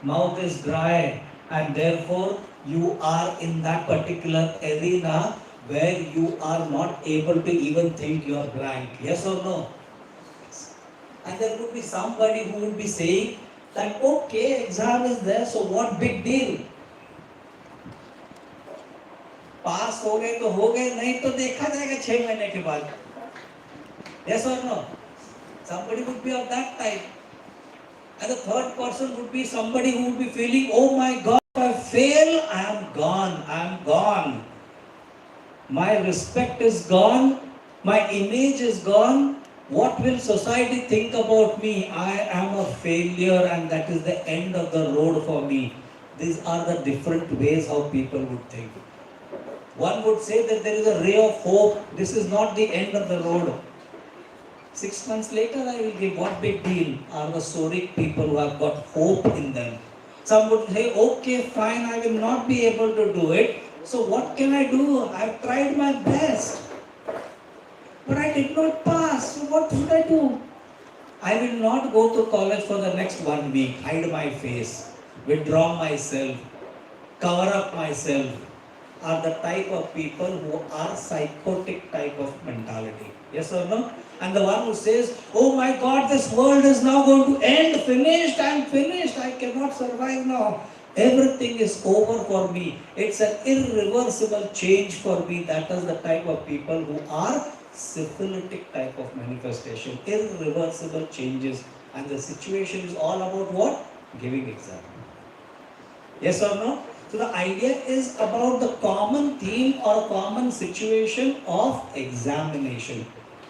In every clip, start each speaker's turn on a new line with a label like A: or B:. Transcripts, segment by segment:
A: mouth is dry, and therefore you are in that particular arena where you are not able to even think you are blank. Yes or no? And there would be somebody who would be saying that okay, exam is there, so what big deal? पास हो गए नहीं तो देखा जाएगा 6 महीने के बाद. Yes or no? Somebody would be of that type. And the third person would be somebody who would be feeling, oh my God, if I fail, I am gone. I am gone. My respect is gone. My image is gone. What will society think about me? I am a failure and that is the end of the road for me. These are the different ways how people would think. One would say that there is a ray of hope. This is not the end of the road. 6 months later, I will give. What big deal? Are the stoic people who have got hope in them. Some would say, okay, fine, I will not be able to do it. So what can I do? I have tried my best. But I did not pass. So what should I do? I will not go to college for the next 1 week. Hide my face. Withdraw myself. Cover up myself. Are the type of people who are psychotic type of mentality. Yes or no? And the one who says, oh my God, this world is now going to end, finished, I'm finished, I cannot survive now. Everything is over for me. It's an irreversible change for me. That is the type of people who are syphilitic type of manifestation. Irreversible changes. And the situation is all about what? Giving exam. Yes or no? So the idea is about the common theme or common situation of examination.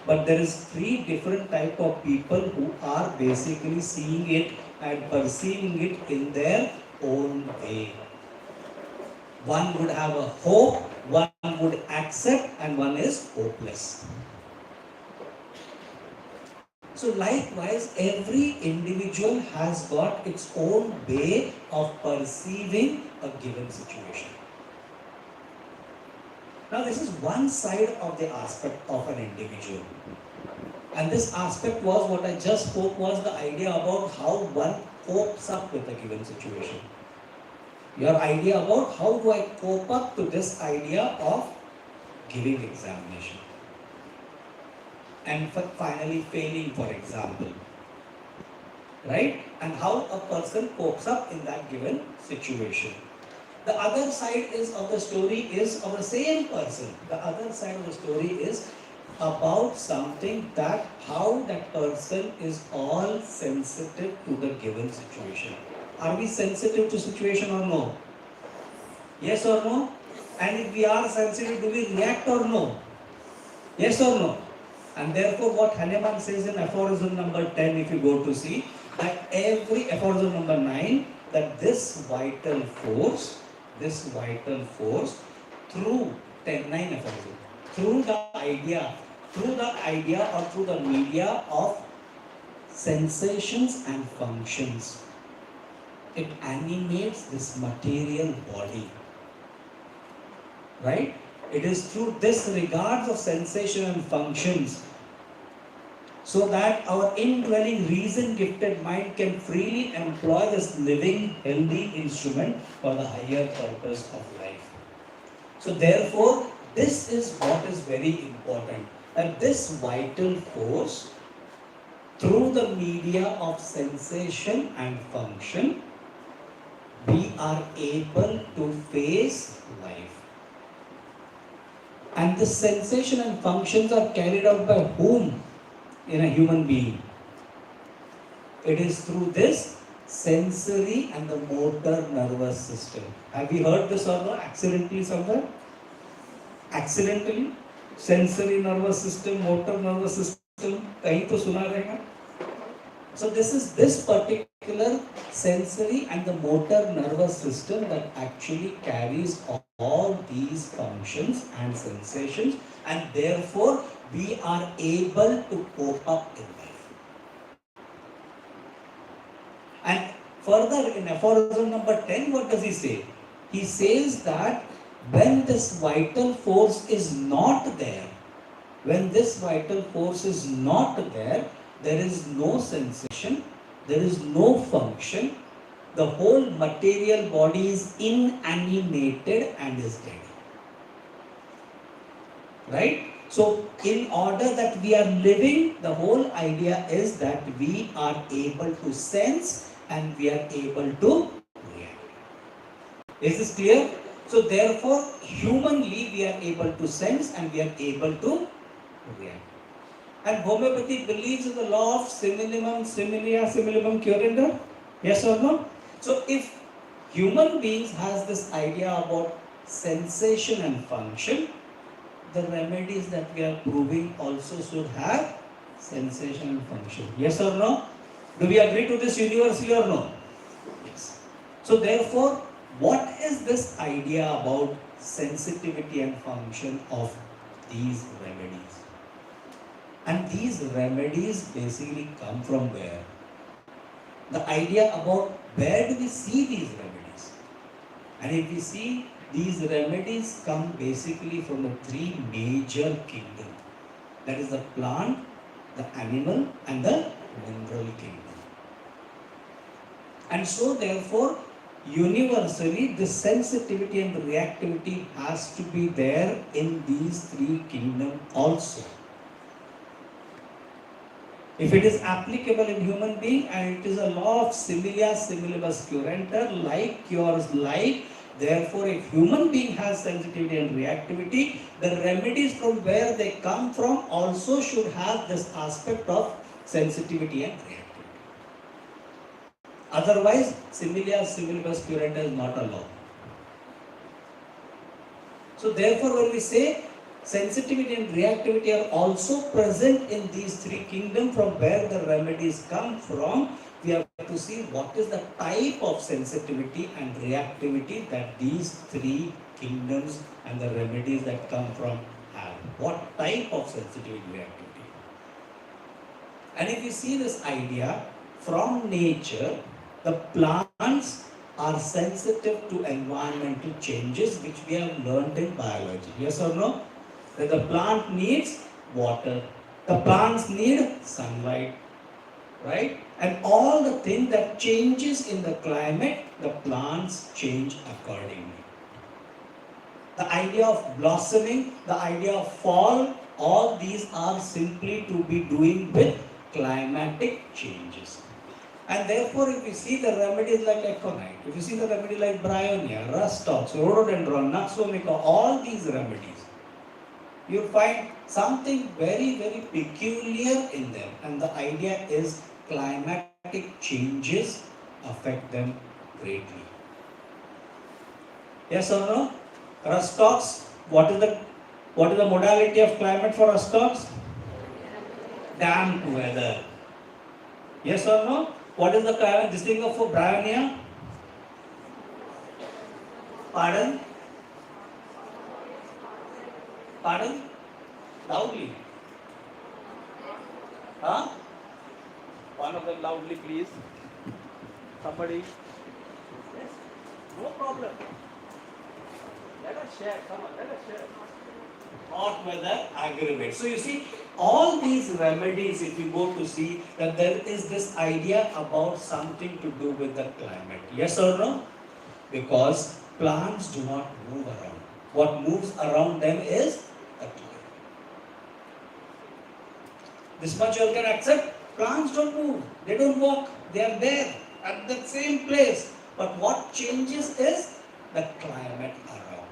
A: But there is 3 different type of people who are basically seeing it and perceiving it in their own way. One would have a hope, one would accept, and one is hopeless. So likewise, every individual has got its own way of perceiving a given situation. Now this is one side of the aspect of an individual. And this aspect was what I just spoke was the idea about how one copes up with a given situation. Your idea about how do I cope up to this idea of giving examination. And finally failing, for example. Right? And how a person copes up in that given situation. The other side is of the story is of the same person. The other side of the story is about something that how that person is all sensitive to the given situation. Are we sensitive to situation or no? Yes or no? And if we are sensitive, do we react or no? Yes or no? And therefore what Hahnemann says in aphorism number 10, if you go to see, that every aphorism number 9, that this vital force through 9 aphorism, through the idea or through the media of sensations and functions, it animates this material body. Right? It is through this regards of sensation and functions so that our indwelling reason-gifted mind can freely employ this living, healthy instrument for the higher purpose of life. So therefore, this is what is very important. That this vital force, through the media of sensation and function, we are able to face life. And the sensation and functions are carried out by whom in a human being? It is through this sensory and the motor nervous system. Have you heard this or not? Accidentally somewhere? Accidentally? Sensory nervous system, motor nervous system, kahin to suna rahega? So this is this particular sensory and the motor nervous system that actually carries all these functions and sensations, and therefore we are able to cope up in life. And further in aphorism number 10, what does he say? He says that when this vital force is not there, there is no sensation, there is no function, the whole material body is inanimated and is dead. Right? So, in order that we are living, the whole idea is that we are able to sense and we are able to react. Is this clear? So, therefore, humanly we are able to sense and we are able to react. And homeopathy believes in the law of simillimum, similia, simillimum curenda. Yes or no? So, if human beings has this idea about sensation and function, the remedies that we are proving also should have sensation and function. Yes or no? Do we agree to this universally or no? Yes. So therefore, what is this idea about sensitivity and function of these remedies? And these remedies basically come from where? The idea about where do we see these remedies? And if we see, these remedies come basically from the three major kingdoms. That is the plant, the animal and the mineral kingdom. And so therefore, universally, this sensitivity and reactivity has to be there in these three kingdoms also. If it is applicable in human being and it is a law of similia similibus curenter, like cures like, therefore if human being has sensitivity and reactivity, the remedies from where they come from also should have this aspect of sensitivity and reactivity. Otherwise, similia similibus curenter is not a law. So therefore when we say sensitivity and reactivity are also present in these three kingdoms from where the remedies come from, we have to see what is the type of sensitivity and reactivity that these three kingdoms and the remedies that come from have. What type of sensitivity and reactivity? And if you see this idea, from nature, the plants are sensitive to environmental changes which we have learned in biology. Yes or no? That the plant needs water, the plants need sunlight, right? And all the things that changes in the climate, the plants change accordingly. The idea of blossoming, the idea of fall, all these are simply to be doing with climatic changes. And therefore, if you see the remedies like aconite, if you see the remedy like bryonia, rustox, rhododendron, naxomica, all these remedies, you find something very, very peculiar in them. And the idea is climatic changes affect them greatly. Yes or no? Rustox, what is the modality of climate for rustox? Damp weather. Yes or no? What is the climate? This thing of bryonia? Pardon? Pardon? Loudly. Huh? One of them loudly, please. Somebody. Yes. No problem. Let us share. Come on, let us share. Hot weather aggravates. So you see, all these remedies, if you go to see, that there is this idea about something to do with the climate. Yes or no? Because plants do not move around. What moves around them is the climate. This much you all can accept. Plants don't move. They don't walk. They are there at the same place. But what changes is the climate around.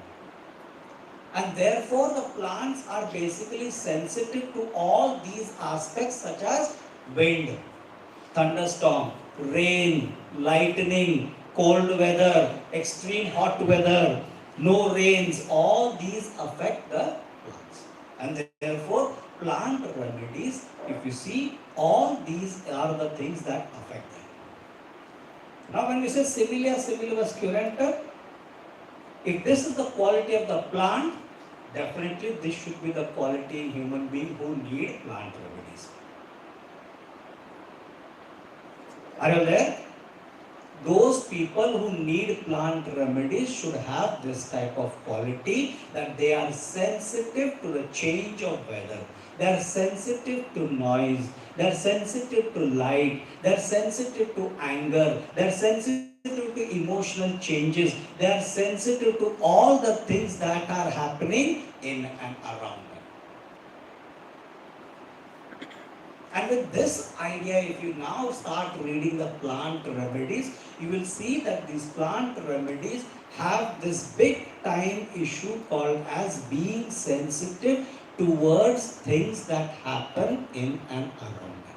A: And therefore the plants are basically sensitive to all these aspects such as wind, thunderstorm, rain, lightning, cold weather, extreme hot weather, no rains. All these affect the plants. And therefore plant remedies, if you see, all these are the things that affect them. Now when we say similia similibus curenter, if this is the quality of the plant, definitely this should be the quality in human being who need plant remedies. Are you there? Those people who need plant remedies should have this type of quality, that they are sensitive to the change of weather. They are sensitive to noise. They are sensitive to light. They are sensitive to anger. They are sensitive sensitive to emotional changes. They are sensitive to all the things that are happening in and around them. And with this idea, if you now start reading the plant remedies, you will see that these plant remedies have this big time issue called as being sensitive towards things that happen in and around them.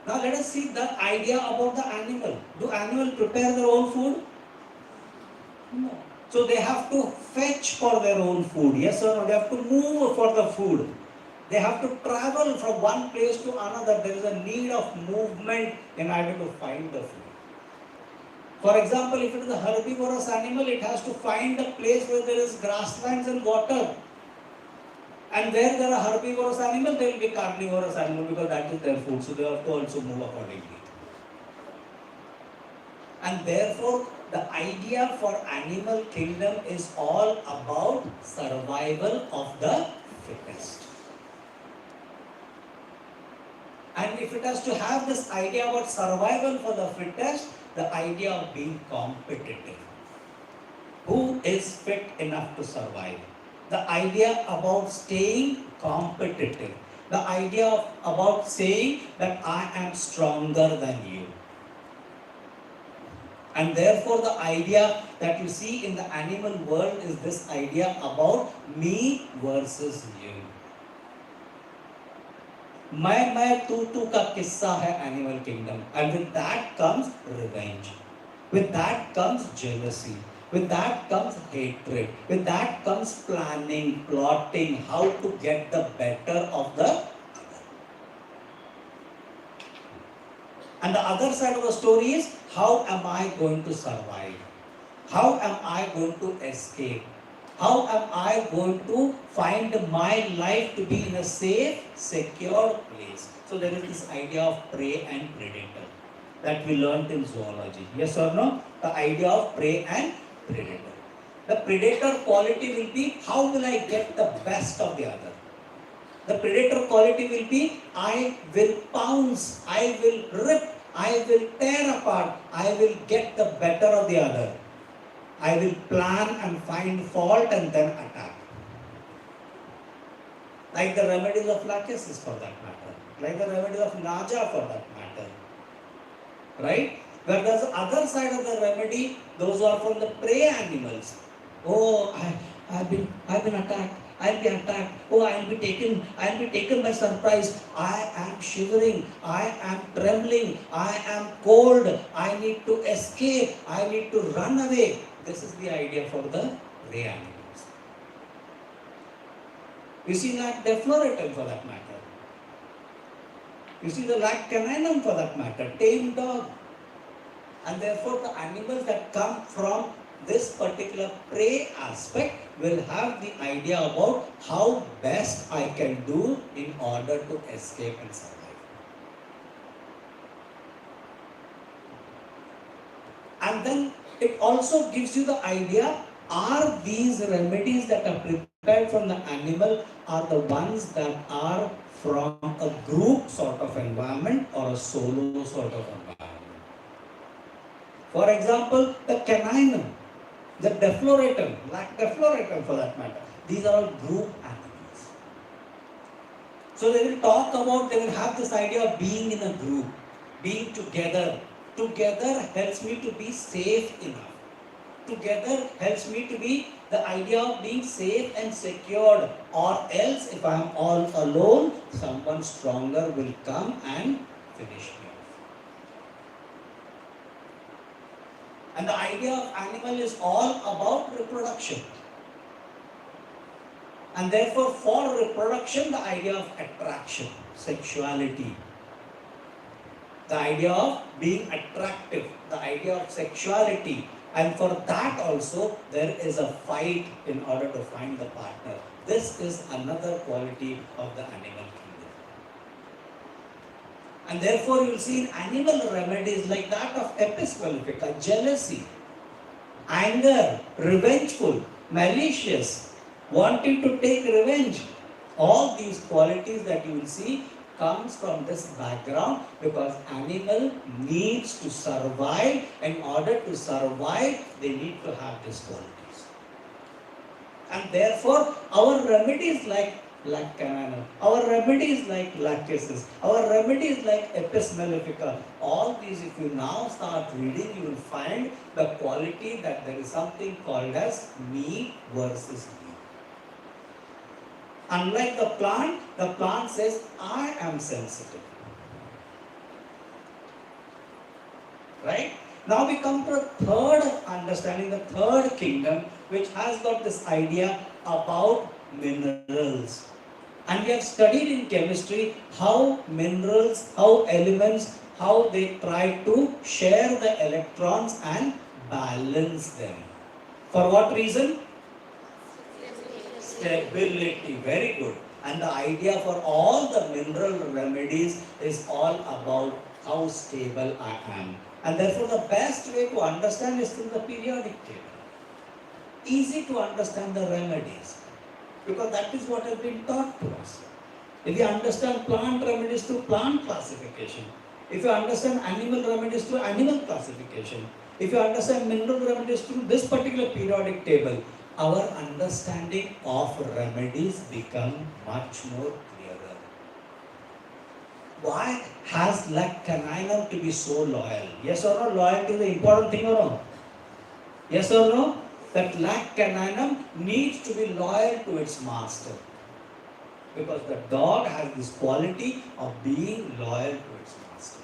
A: Now let us see the idea about the animal. Do animals prepare their own food? No. So they have to fetch for their own food. Yes or no? They have to move for the food. They have to travel from one place to another. There is a need of movement in order to find the food. For example, if it is a herbivorous animal, it has to find a place where there is grasslands and water. And where there are herbivorous animals, there will be carnivorous animals because that is their food. So they have to also move accordingly. And therefore, the idea for animal kingdom is all about survival of the fittest. And if it has to have this idea about survival for the fittest, the idea of being competitive. Who is fit enough to survive? The idea about staying competitive. The idea about saying that I am stronger than you. And therefore the idea that you see in the animal world is this idea about me versus you. मैं तू का किस्सा है animal kingdom, and with that comes revenge, with that comes jealousy, with that comes hatred, with that comes planning, plotting, how to get the better of the other. And the other side of the story is, how am I going to survive? How am I going to escape? How am I going to find my life to be in a safe, secure place? So there is this idea of prey and predator that we learned in zoology. Yes or no? The idea of prey and predator. The predator quality will be, how will I get the best of the other? The predator quality will be, I will pounce, I will rip, I will tear apart, I will get the better of the other. I will plan and find fault and then attack. Like the remedies of lachesis for that matter. Like the remedies of nausea for that matter. Right? Whereas the other side of the remedy, those who are from the prey animals. Oh, I've been attacked. I'll be attacked. Oh, I'll be taken by surprise. I am shivering. I am trembling. I am cold. I need to escape. I need to run away. This is the idea for the prey animals. You see lac defloratum for that matter. You see the lac caninum for that matter. Tame dog. And therefore the animals that come from this particular prey aspect will have the idea about how best I can do in order to escape and survive. And then it also gives you the idea, are these remedies that are prepared from the animal are the ones that are from a group sort of environment or a solo sort of environment. For example, the caninum, the defloratum, lac defloratum for that matter, these are all group animals. So they will talk about, they will have this idea of being in a group, being together. Together helps me to be safe enough. Together helps me to be the idea of being safe and secured. Or else, if I am all alone, someone stronger will come and finish me off. And the idea of animal is all about reproduction. And therefore, for reproduction, the idea of attraction, sexuality, the idea of being attractive, the idea of sexuality, and for that also there is a fight in order to find the partner. This is another quality of the animal kingdom. And therefore you will see in animal remedies like that of Apis mellifica, jealousy, anger, revengeful, malicious, wanting to take revenge. All these qualities that you will see comes from this background because animal needs to survive. In order to survive, they need to have these qualities. And therefore, our remedies like canana, our remedies like lactases, our remedies like Apis mellifica, all these, if you now start reading, you will find the quality that there is something called as me versus me. Unlike the plant says, I am sensitive. Right? Now we come to the third understanding, the third kingdom, which has got this idea about minerals. And we have studied in chemistry how minerals, how elements, how they try to share the electrons and balance them. For what reason? Stability. Very good. And the idea for all the mineral remedies is all about how stable I am. And therefore the best way to understand is through the periodic table. Easy to understand the remedies, because that is what has been taught to us. If you understand plant remedies through plant classification, if you understand animal remedies through animal classification, if you understand mineral remedies through this particular periodic table, our understanding of remedies become much more clearer. Why has lac caninum to be so loyal? Yes or no? Loyalty is the important thing or no? Yes or no? That lac caninum needs to be loyal to its master. Because the dog has this quality of being loyal to its master.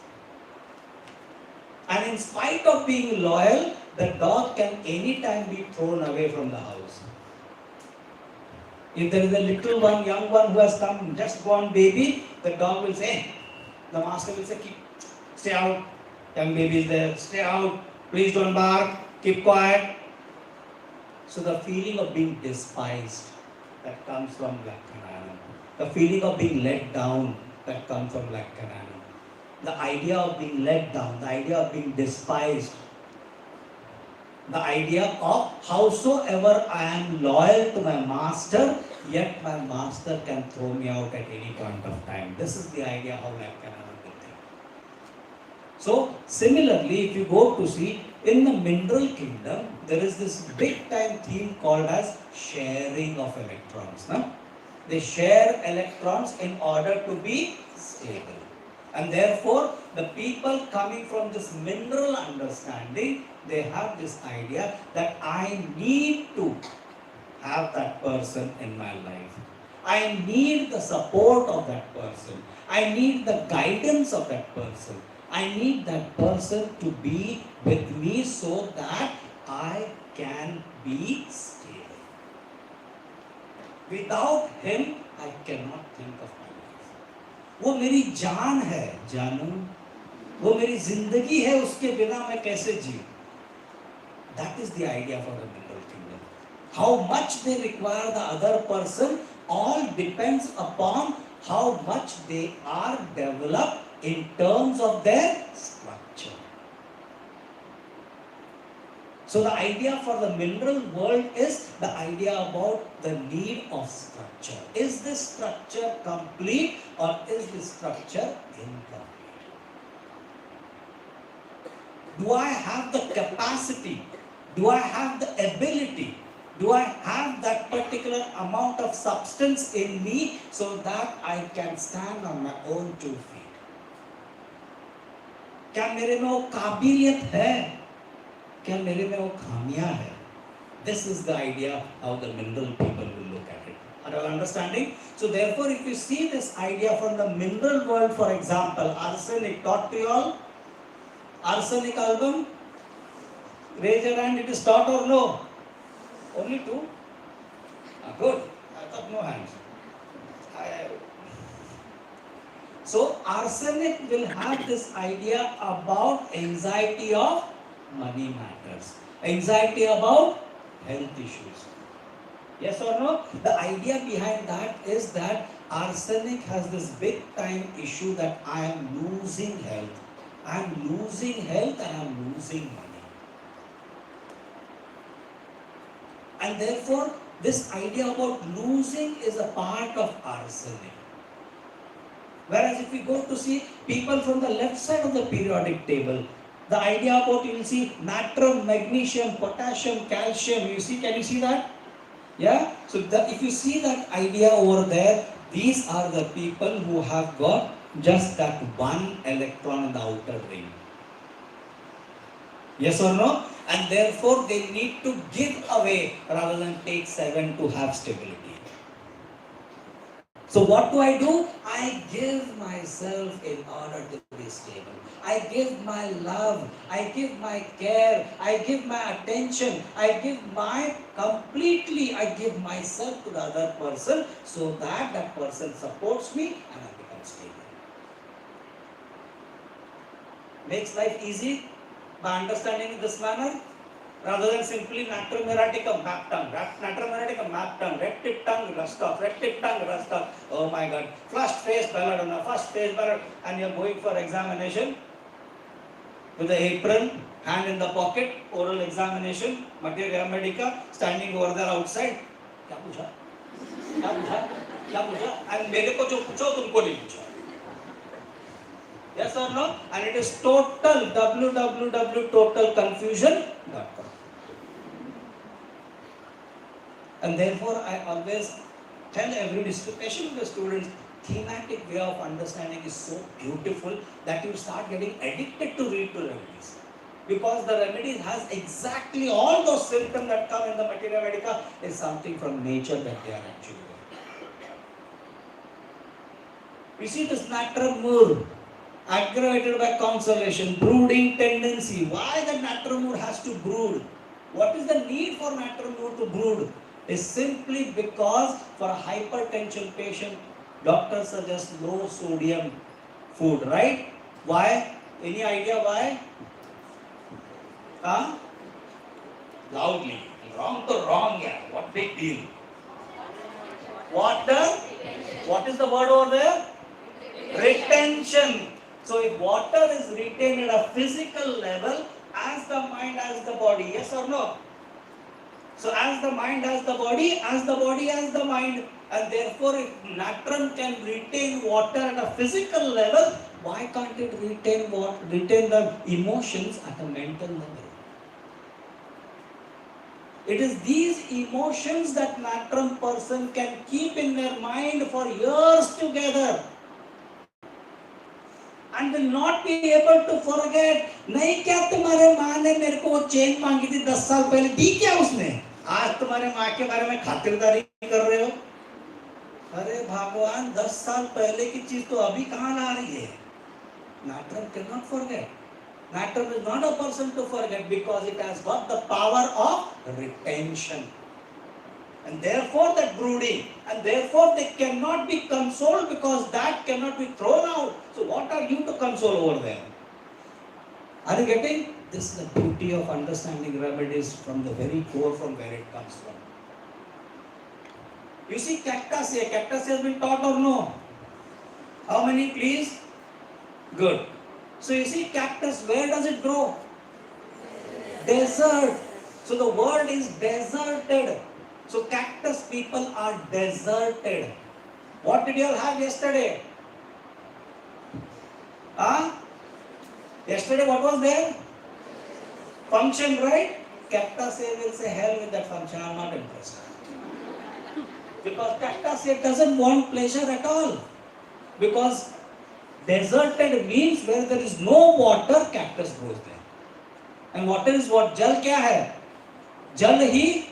A: And in spite of being loyal, the dog can anytime be thrown away from the house. If there is a little one, young one who has come, just born baby, the dog will say, the master will say, stay out, young baby is there, stay out, please don't bark, keep quiet. So the feeling of being despised, that comes from lac caninum. The feeling of being let down, that comes from lac caninum. The idea of being let down, the idea of being despised, the idea of howsoever I am loyal to my master, yet my master can throw me out at any point of time. This is the idea how lac caninum will think. So similarly, if you go to see, in the mineral kingdom, there is this big time theme called as sharing of electrons. No? They share electrons in order to be stable. And therefore, the people coming from this mineral understanding, they have this idea that I need to have that person in my life. I need the support of that person. I need the guidance of that person. I need that person to be with me so that I can be stable. Without him, I cannot think of my life. वो मेरी जान है, जानू. वो मेरी जिंदगी है, उसके बिना मैं कैसे जीऊं? That is the idea for the mineral kingdom. How much they require the other person all depends upon how much they are developed in terms of their structure. So the idea for the mineral world is the idea about the need of structure. Is this structure complete or is this structure incomplete? Do I have the capacity? Do I have the ability? Do I have that particular amount of substance in me so that I can stand on my own 2 feet? क्या मेरे में वो काबिलियत है? क्या मेरे में वो खामियां है? This is the idea how the mineral people will look at it. Are you understanding? So therefore, if you see this idea from the mineral world, for example, arsenic, taught to you all? Arsenic album? Raise your hand, it is taught or no? Only 2? Good. I thought no hands. So arsenic will have this idea about anxiety of money matters. Anxiety about health issues. Yes or no? The idea behind that is that arsenic has this big time issue that I am losing health. I am losing health and I am losing money. And therefore, this idea about losing is a part of arsenic. Whereas if we go to see people from the left side of the periodic table, the idea about, you will see natrium, magnesium, potassium, calcium, you see, can you see that? Yeah? So if you see that idea over there, these are the people who have got just that one electron in the outer ring. Yes or no? And therefore they need to give away rather than take 7 to have stability. So what do? I give myself in order to be stable. I give my love, I give my care, I give my attention, I give I give myself to the other person so that that person supports me and I become stable. Makes life easy by understanding in this manner. Rather than simply Materia Medica, map tongue, Materia Medica, map tongue, rectip tongue, rust off, rectip tongue, rust off. Oh my God, flushed face belladonna, first face belladonna, and you're going for examination with the apron, hand in the pocket, oral examination, Materia Medica, standing over there outside. क्या पूछा? क्या पूछा? क्या पूछा? And मेरे को जो पूछो तुमको नहीं पूछा. Yes or no? And it is total www.totalconfusion.com. And therefore, I always tell every discussion with the students, thematic way of understanding is so beautiful that you start getting addicted to read to remedies. Because the remedies has exactly all those symptoms that come in the Materia Medica is something from nature that they are actually doing. You see this natrum mood, aggravated by consolation, brooding tendency. Why the natrum mood has to brood? What is the need for natrum mood to brood? Is simply because for a hypertension patient, doctors suggest low sodium food, right? Why? Any idea why? Huh? Loudly. Wrong to wrong, yeah. What big deal? Water? What is the word over there? Retention. So if water is retained at a physical level, as the mind, as the body, yes or no? So as the mind has the body, as the body has the mind, and therefore if natrum can retain water at a physical level, why can't it retain the emotions at a mental level? It is these emotions that natrum person can keep in their mind for years together and will not be able to forget. नहीं क्या तुम्हारे माँ ने मेरे को वो chain मांगी थी 10 साल पहले, दी क्या उसने? आज तुम्हारे माँ के बारे में खातिरदारी कर रहे हो? अरे भगवान, 10 साल पहले की चीज तो अभी कहाँ ला रही है? Natrum cannot forget. Natrum is not a person to forget because it has got the power of retention. And therefore that brooding, and therefore they cannot be consoled because that cannot be thrown out. So what are you to console over there? Are you getting? This is the beauty of understanding remedies from the very core, from where it comes from. You see cactus has been taught or no? How many please? Good. So you see cactus, where does it grow? Desert. So the world is deserted. So cactus people are deserted. What did you all have yesterday? Yesterday what was there? Function, right? Cactus will say, hell with that function, I'm not interested. Because cactus doesn't want pleasure at all. Because deserted means where there is no water, cactus grows there. And water is what? Jal kya hai? Jal hi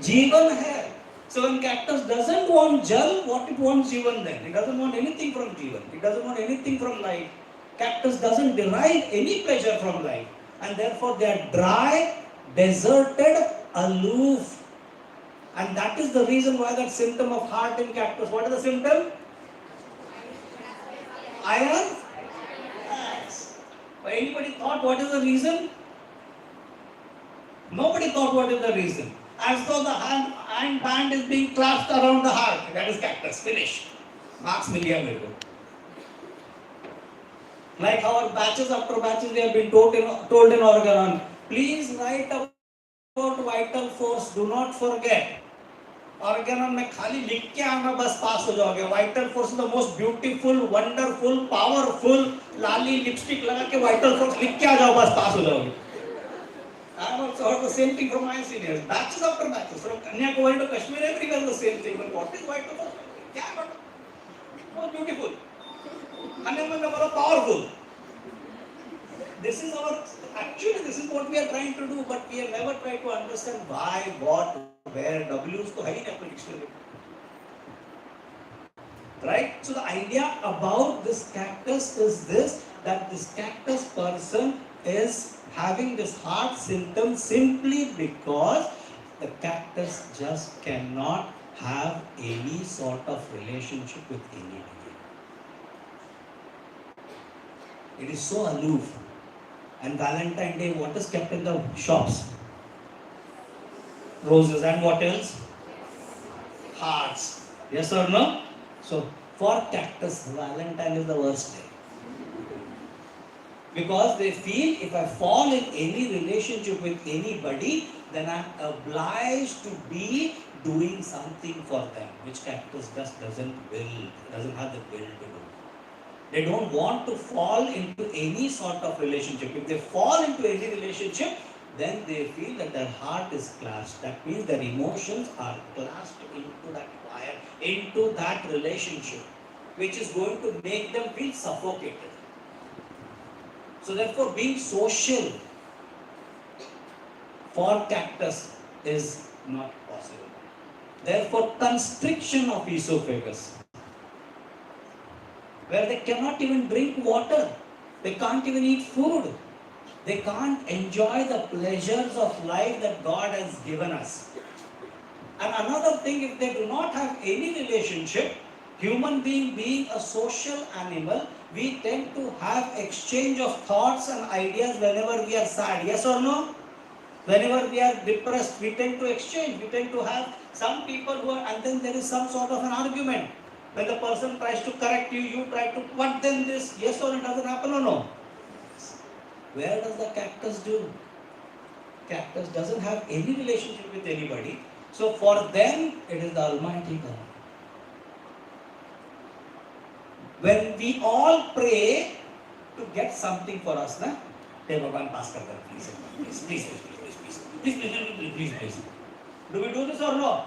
A: Jeevan hai. So when cactus doesn't want jal, what it wants Jeevan then? It doesn't want anything from Jeevan. It doesn't want anything from life. Cactus doesn't derive any pleasure from life. And therefore they are dry, deserted, aloof. And that is the reason why that symptom of heart in cactus. What is the symptom? Iron? Yes. But anybody thought what is the reason? Nobody thought what is the reason. As though the iron band is being clasped around the heart. That is cactus. Finished. Marks million. Like our batches after batches we have been told in Oregon. Please write about vital force. Do not forget. Organon में खाली लिख के आना बस पास हो जाओगे. Vital force is the most beautiful, wonderful, powerful. Lali lipstick लगा के वाइटल फोर्स लिख के आ जाओ, बस पास हो जाओगे. I have also heard the same thing from my seniors. Batches after batches. From Kanyakumari to Kashmir, everywhere the same thing. But what is vital force? क्या है? Most beautiful. Honeymoon में बहुत powerful. This is our, actually this is what we are trying to do, but we have never tried to understand why, what, where. W's को है ही नहीं अपने dictionary. Right? So the idea about this cactus is this, that this cactus person is having this heart symptom simply because the cactus just cannot have any sort of relationship with anybody. It is so aloof. And Valentine Day, what is kept in the shops? Roses. And what else? Hearts. Yes or no? So for cactus, Valentine is the worst day. Because they feel if I fall in any relationship with anybody, then I'm obliged to be doing something for them, which cactus just doesn't have the will to do. They don't want to fall into any sort of relationship. If they fall into any relationship, then they feel that their heart is clashed. That means their emotions are clashed into that wire, into that relationship, which is going to make them feel suffocated. So therefore, being social for cactus is not possible. Therefore, constriction of esophagus, where they cannot even drink water, they can't even eat food, they can't enjoy the pleasures of life that God has given us. And another thing, if they do not have any relationship, human being a social animal, we tend to have exchange of thoughts and ideas whenever we are sad. Yes or no? Whenever we are depressed, we tend to exchange. We tend to have some people who are, and then there is some sort of an argument. When the person tries to correct you, you try to, what then this? Yes or no? It doesn't happen or no? Where does the cactus do? Cactus doesn't have any relationship with anybody. So for them, it is the Almighty God. When we all pray to get something for us, na? Hey Bhagwan, pass kar dar, please. Do we do this or no?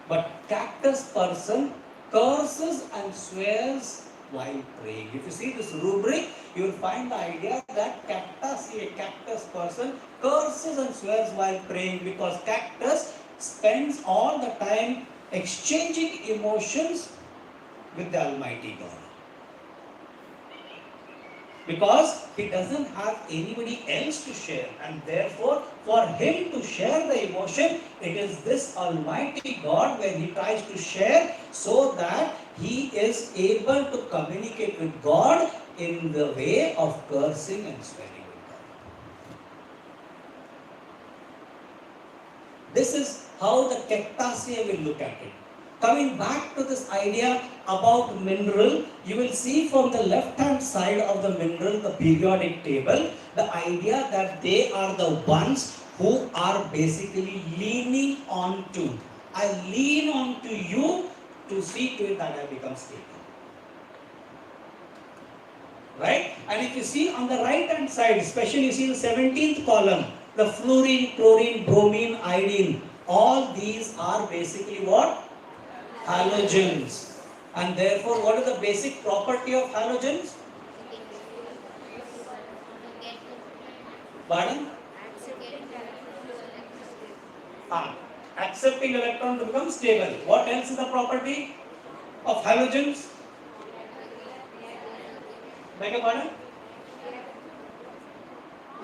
A: But cactus person curses and swears while praying. If you see this rubric, you will find the idea that a cactus person curses and swears while praying, because cactus spends all the time exchanging emotions with the Almighty God. Because he doesn't have anybody else to share, and therefore for him to share the emotion, it is this Almighty God where he tries to share, so that he is able to communicate with God in the way of cursing and swearing with God. This is how the cactaceae will look at it. Coming back to this idea about mineral, you will see from the left hand side of the mineral, the periodic table, the idea that they are the ones who are basically leaning on to. I lean on to you to see to it that I become stable. Right? And if you see on the right hand side, especially you see the 17th column, the fluorine, chlorine, bromine, iodine, all these are basically what? Halogens. And therefore, what is the basic property of halogens? Pardon? Accepting electron to become stable. What else is the property of halogens? Beg your pardon?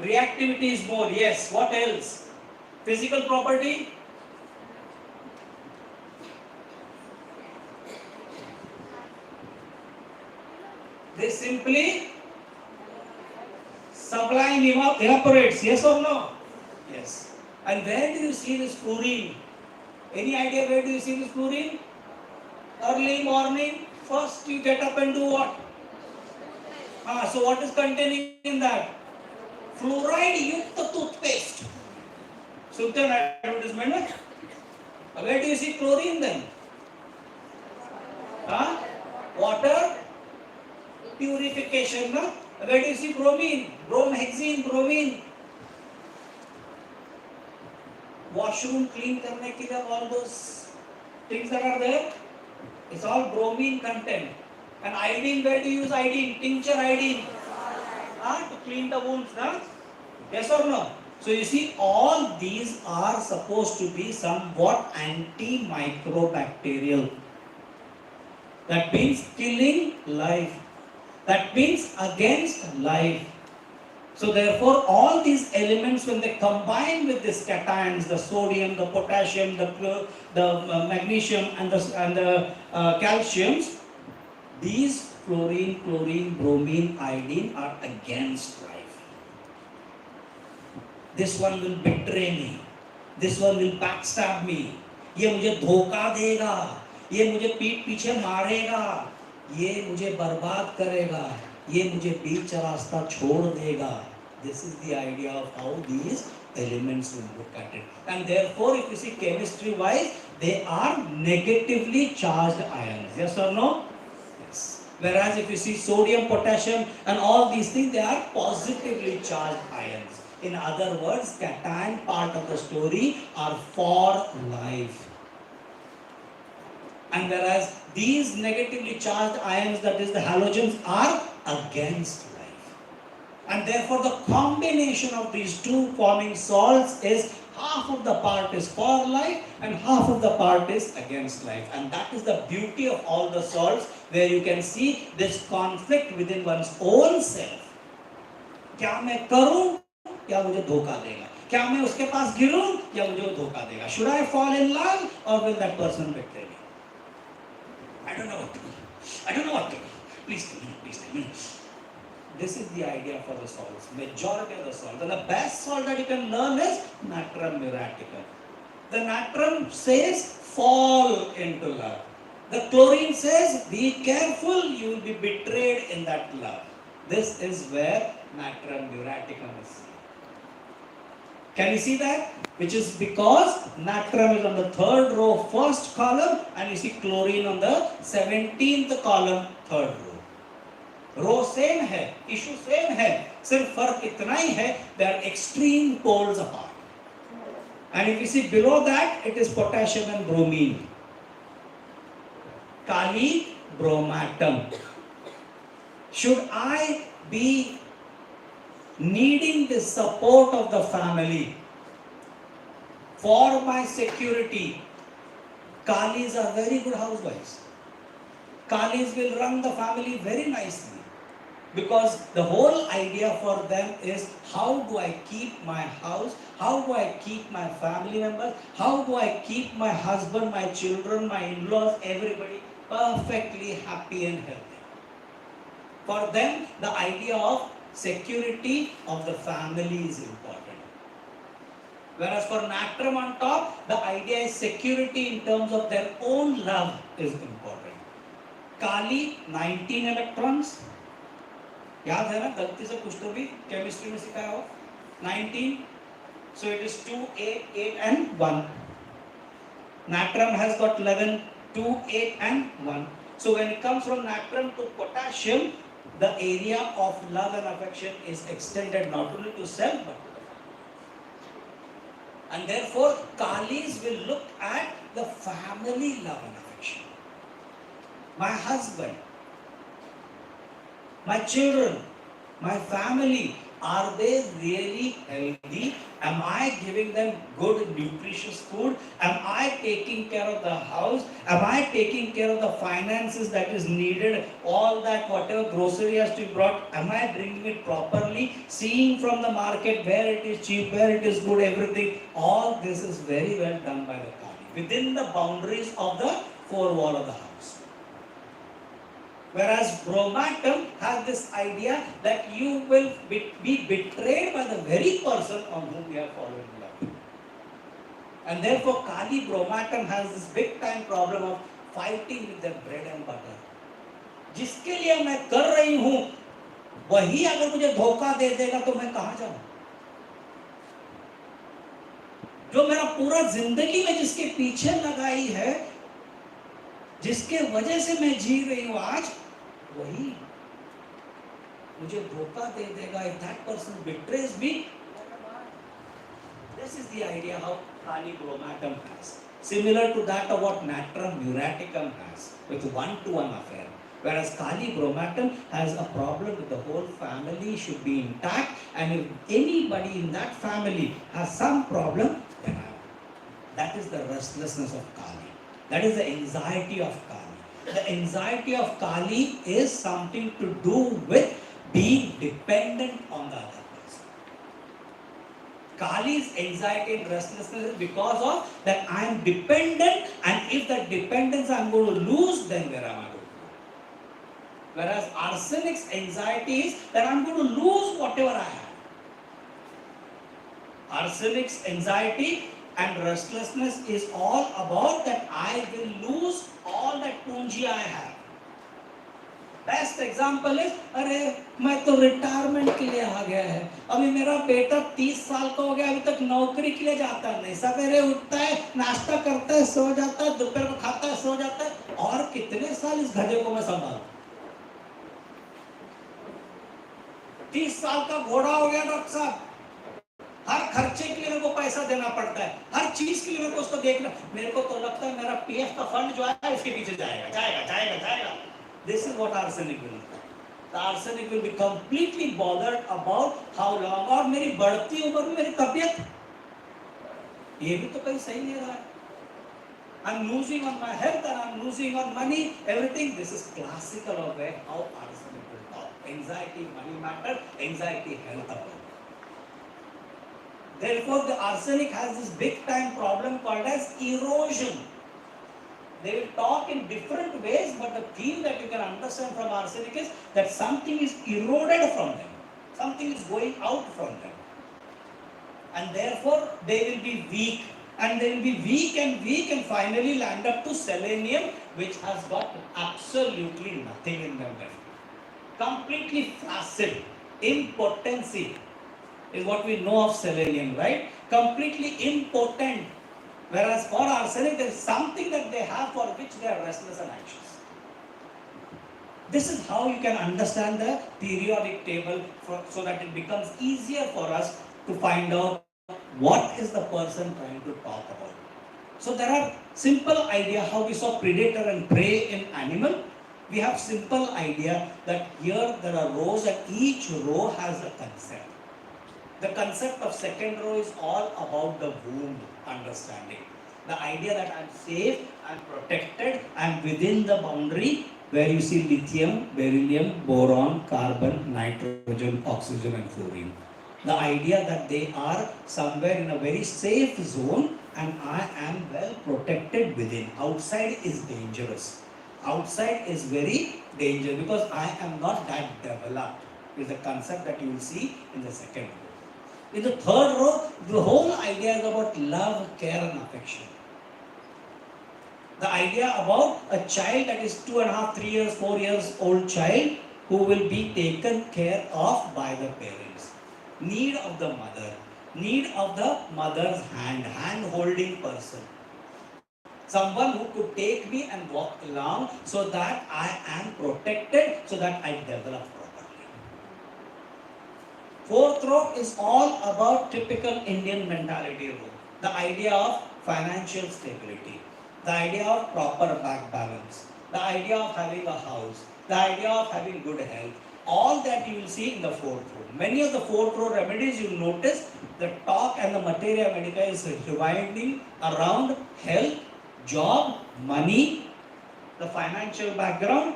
A: Reactivity is more. Yes. What else? Physical property? They simply sublime evaporates. Yes or no? Yes. And where do you see this fluorine? Any idea where do you see this fluorine? Early morning, first you get up and do what? So what is containing in that? Fluoride yukta toothpaste. सुनते हो ना advertisement में? Where do you see chlorine then? Huh? Water purification. No? Where do you see bromine? Bromhexene, bromine. Washroom clean करने के लिए all those things that are there, it's all bromine content. And iodine, where do you use iodine? Tincture iodine. To clean the wounds. No? Yes or no? So you see, all these are supposed to be somewhat antimicrobacterial. That means killing life. That means against life. So therefore, all these elements, when they combine with these cations, the sodium, the potassium, the magnesium, and the calciums, these fluorine, chlorine, bromine, iodine are against life. This one will betray me. This one will backstab me. ये मुझे धोखा देगा. ये मुझे पीठ पीछे मारेगा. ये मुझे बर्बाद करेगा. ये मुझे बीच रास्ता छोड़ देगा. This is the idea of how these elements will look at it. And therefore, if you see chemistry wise, they are negatively charged ions. Yes or no? Yes. Whereas if you see sodium, potassium and all these things, they are positively charged ions. In other words, cation part of the story are for life. And whereas these negatively charged ions, that is the halogens, are against life. And therefore the combination of these two forming salts is half of the part is for life and half of the part is against life. And that is the beauty of all the salts, where you can see this conflict within one's own self. क्या मैं करूं या मुझे धोखा देगा? क्या मैं उसके पास गिरूं या मुझे वो धोखा देगा? Should I fall in love or will that person betray me? I don't know what to do. I don't know what to do. Please tell me, please tell me. This is the idea for the salts. Majority of the salts. And the best salt that you can learn is Natrum muriaticum. The natrum says fall into love. The chlorine says be careful, you will be betrayed in that love. This is where Natrum muriaticum is. Can you see that? Which is because natrum is on the third row, first column, and you see chlorine on the 17th column, third row. Row same है, issue same है, सिर्फ फर्क इतना ही है, they are extreme poles apart. And if you see below that, it is potassium and bromine. Kali bromatum. Should I be needing the support of the family for my security? Kalis are very good housewives. Kalis will run the family very nicely, because the whole idea for them is how do I keep my house, how do I keep my family members, how do I keep my husband, my children, my in-laws, everybody perfectly happy and healthy. For them, the idea of security of the family is important. Whereas for natrum on top, the idea is security in terms of their own love is important. Kali, 19 electrons. याद है ना, गलती से कुछ तो भी chemistry में सिखाया हो. 19, so it is 2, 8, 8 and 1. Natrum has got 11, 2, 8 and 1. So when it comes from natrum to potassium, the area of love and affection is extended not only to self but to the family. And therefore, Kalis will look at the family love and affection. My husband, my children, my family, are they really healthy? Am I giving them good, nutritious food? Am I taking care of the house? Am I taking care of the finances that is needed? All that, whatever grocery has to be brought, am I bringing it properly? Seeing from the market where it is cheap, where it is good, everything. All this is very well done by the Kali, within the boundaries of the four wall of the house. Whereas bromatum has this idea that you will be betrayed by the very person on whom you are following love. And therefore Kali bromatum has this big time problem of fighting with their bread and butter. जिसके लिए मैं कर रही हूँ, वही अगर मुझे धोखा दे देगा तो मैं कहाँ जाऊँ? जो मेरा पूरा जिंदगी में जिसके पीछे लगाई है, जिसके वजह से मैं जी रही हूं आज, वही मुझे धोखा दे देगा. If that person betrays me, this is the idea how Kali Bromatum has. Similar to that of what Natrum Muraticum has, with one-to-one affair. Whereas Kali Bromatum has a problem with the whole family should be intact, and if anybody in that family has some problem, then that is the restlessness of Kali. That is the anxiety of Kali. The anxiety of Kali is something to do with being dependent on the other person. Kali's anxiety and restlessness is because of that I am dependent, and if that dependence I am going to lose, then where am I going to go? Whereas arsenic's anxiety is that I am going to lose whatever I have. Arsenic's anxiety and restlessness is all about that I will lose all that punji I have. Best example है, अरे मैं तो retirement के लिए आ गया है, अभी मेरा बेटा 30 साल का हो गया, अभी तक नौकरी के लिए जाता नहीं, सवेरे उठता है, नाश्ता करता है, सो जाता है, दोपहर को खाता है, सो जाता है, और कितने साल इस गधे को मैं संभालूं? 30 साल का घोड़ा हो गया डॉक्टर साहब, हर खर्चे के लिए मेरे को पैसा देना पड़ता है, हर चीज के लिए मेरे को उसको देखना, मेरे को तो लगता है मेरा पीएफ का फंड जो है इसके पीछे जाएगा जाएगा जाएगा जाएगा. This is what arsenic will do. The arsenic will be completely bothered about how long, और मेरी बढ़ती उम्र में मेरी तबीयत, ये भी तो कहीं सही नहीं रहा है. I'm losing on my health and I'm losing on money, everything. This is classical of how arsenic will talk. Anxiety, money matter, anxiety, health. Therefore, the arsenic has this big time problem called as erosion. They will talk in different ways, but the theme that you can understand from arsenic is that something is eroded from them. Something is going out from them. And therefore, they will be weak. And they will be weak and finally land up to selenium, which has got absolutely nothing in them left. Completely flaccid. Impotency is what we know of selenium, right? Completely impotent. Whereas for arsenic, there is something that they have for which they are restless and anxious. This is how you can understand the periodic table so that it becomes easier for us to find out what is the person trying to talk about. So there are simple idea how we saw predator and prey in animal. We have simple idea that here there are rows and each row has a concept. The concept of second row is all about the wound understanding. The idea that I'm safe, I'm protected, I'm within the boundary where you see lithium, beryllium, boron, carbon, nitrogen, oxygen and fluorine. The idea that they are somewhere in a very safe zone and I am well protected within. Outside is dangerous. Outside is very dangerous because I am not that developed. Is the concept that you will see in the second row. In the third row, the whole idea is about love, care and affection. The idea about a child that is 2.5, 3 years, 4 years old child who will be taken care of by the parents. Need of the mother. Need of the mother's hand-holding person. Someone who could take me and walk along so that I am protected, so that I develop. Fourth row is all about typical Indian mentality row. The idea of financial stability, the idea of proper bank balance, the idea of having a house, the idea of having good health. All that you will see in the fourth row. Many of the fourth row remedies you will notice the talk and the Materia Medica is rewinding around health, job, money, the financial background,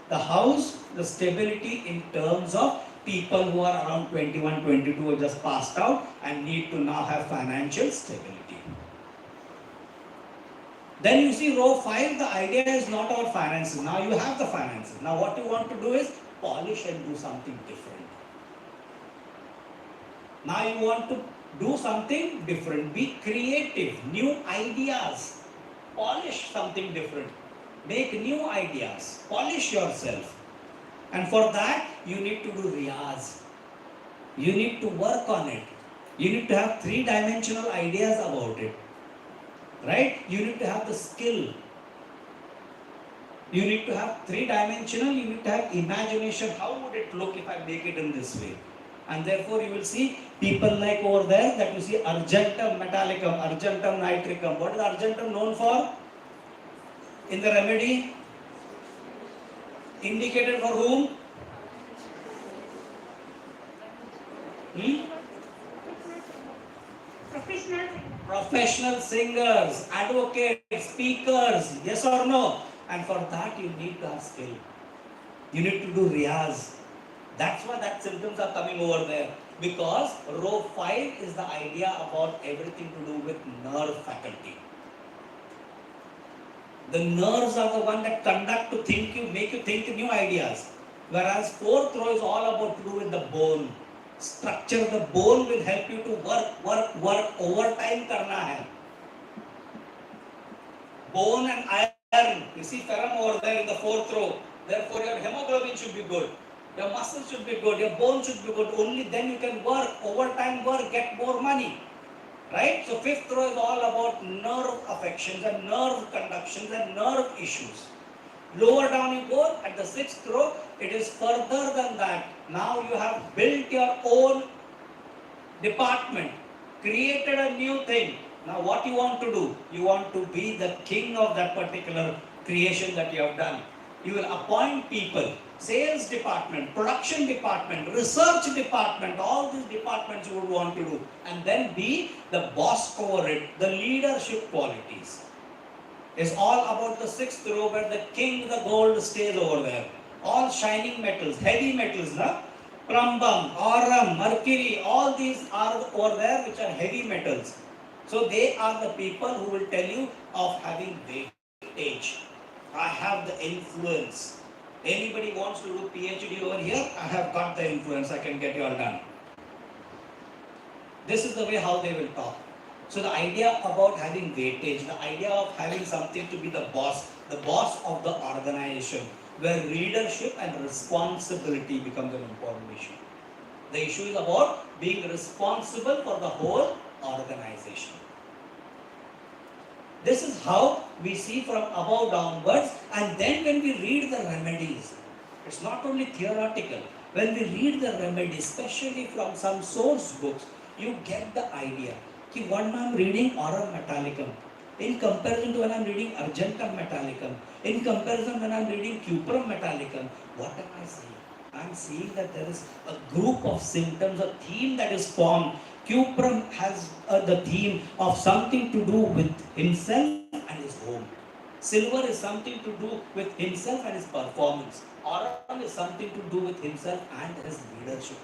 A: the house, the stability in terms of people who are around 21, 22 who just passed out and need to now have financial stability. Then you see row 5, the idea is not about finances. Now you have the finances. Now what you want to do is polish and do something different. Now you want to do something different. Be creative, new ideas. Polish something different. Make new ideas. Polish yourself. And for that, you need to do riyaz. You need to work on it. You need to have three-dimensional ideas about it. Right? You need to have the skill. You need to have three-dimensional, you need to have imagination. How would it look if I make it in this way? And therefore you will see people like over there that you see argentum metallicum, argentum nitricum. What is argentum known for? In the remedy? Indicated for whom? Professional singers, advocates, speakers, yes or no? And for that you need to have skill. You need to do riyaz. That's why that symptoms are coming over there. Because row 5 is the idea about everything to do with nerve faculty. The nerves are the one that conduct to think you, make you think new ideas. Whereas 4th row is all about to do with the bone. Structure the bone will help you to work, overtime karna hai. Bone and iron, you see ferrum over there in the 4th row. Therefore your hemoglobin should be good. Your muscles should be good, your bone should be good. Only then you can work, overtime work, get more money. Right? So 5th row is all about nerve affections and nerve conductions and nerve issues. Lower down you go, at the 6th row, it is further than that. Now you have built your own department, created a new thing. Now what you want to do? You want to be the king of that particular creation that you have done. You will appoint people, sales department, production department, research department, all these departments you would want to do. And then be the boss over it, the leadership qualities. Is all about the 6th row where the king, the gold stays over there. All shining metals, heavy metals, na? Plumbum, aurum, mercury, all these are over there which are heavy metals. So they are the people who will tell you of having weightage. I have the influence. Anybody wants to do PhD over here? I have got the influence, I can get you all done. This is the way how they will talk. So the idea about having weightage, the idea of having something to be the boss of the organization, where leadership and responsibility becomes an important issue. The issue is about being responsible for the whole organization. This is how we see from above downwards, and then when we read the remedies, it's not only theoretical. When we read the remedies, especially from some source books, you get the idea. When I am reading aurum metallicum, in comparison to when I am reading argentum metallicum, in comparison when I am reading cuprum metallicum, what am I seeing? I am seeing that there is a group of symptoms, a theme that is formed. Cuprum has the theme of something to do with himself and his home. Silver is something to do with himself and his performance. Aurum is something to do with himself and his leadership.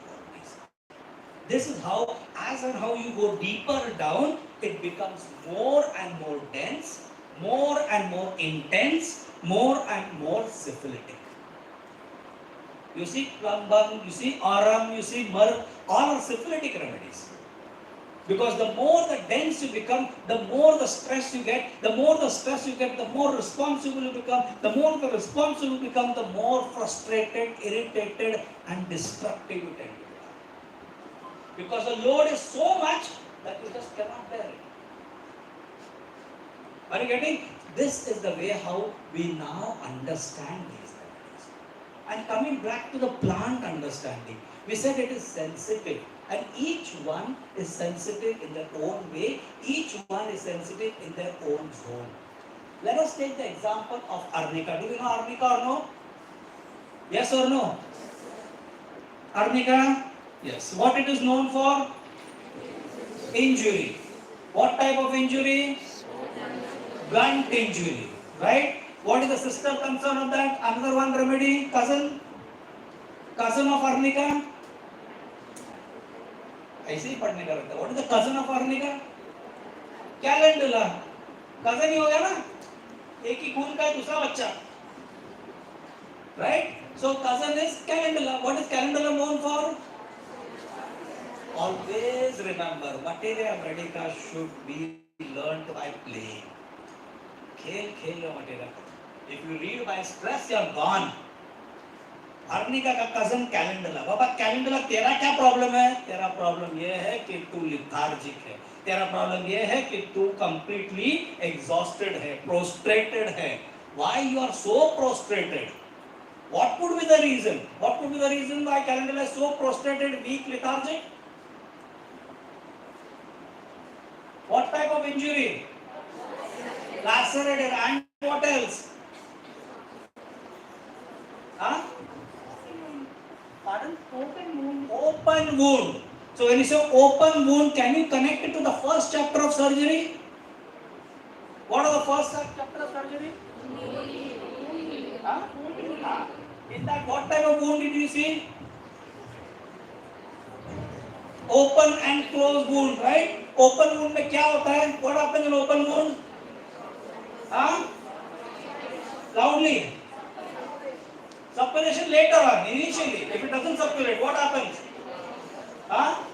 A: This is how, as and how you go deeper down, it becomes more and more dense, more and more intense, more and more syphilitic. You see plumbum, you see aurum, you see myrrh, all are syphilitic remedies. Because the more the dense you become, the more the stress you get, the more the stress you get, the more responsible you become, the more the responsible you become, the more frustrated, irritated and destructive you tend to. Because the load is so much that you just cannot bear it. Are you getting? This is the way how we now understand these remedies. And coming back to the plant understanding, we said it is sensitive. And each one is sensitive in their own way. Each one is sensitive in their own zone. Let us take the example of arnica. Do you know arnica or no? Yes or no? Arnica? Yes. What it is known for? Injury. What type of injury? Blunt injury. Right? What is the sister concern of that? Another one remedy? Cousin? Cousin of arnica? ऐसे ही पढ़ने का रहता है. What is the cousin of arnica? Calendula. Cousin ही हो गया ना? एक ही खून का दूसरा बच्चा. Right? So cousin is calendula. What is calendula known for? Always remember, Materia Medica should be learned by playing. Khel your Materia. If you read by stress, you are gone. Arnica का cousin calendula. बाबा calendula तेरा क्या problem है? तेरा problem ये है कि तू लिथार्जिक है, तेरा प्रॉब्लम ये है कि तू कंप्लीटली एग्जॉस्टेड है, प्रोस्ट्रेटेड है। Why you are so prostrated? What could be the reason? What could be the reason why calendula is so prostrated, weak, lethargic? What type of injury? Lacerated. And what else? Huh? Pardon? Open wound. Open wound. So when you say open wound, can you connect it to the first chapter of surgery? What are the first chapter of surgery? Huh? Huh? In that, what type of wound did you see? Open and closed wound, right? Open wound में क्या होता है? What happens in open wound? Huh? Loudly. Suppuration later on, initially. If it doesn't suppurate, what happens? Huh?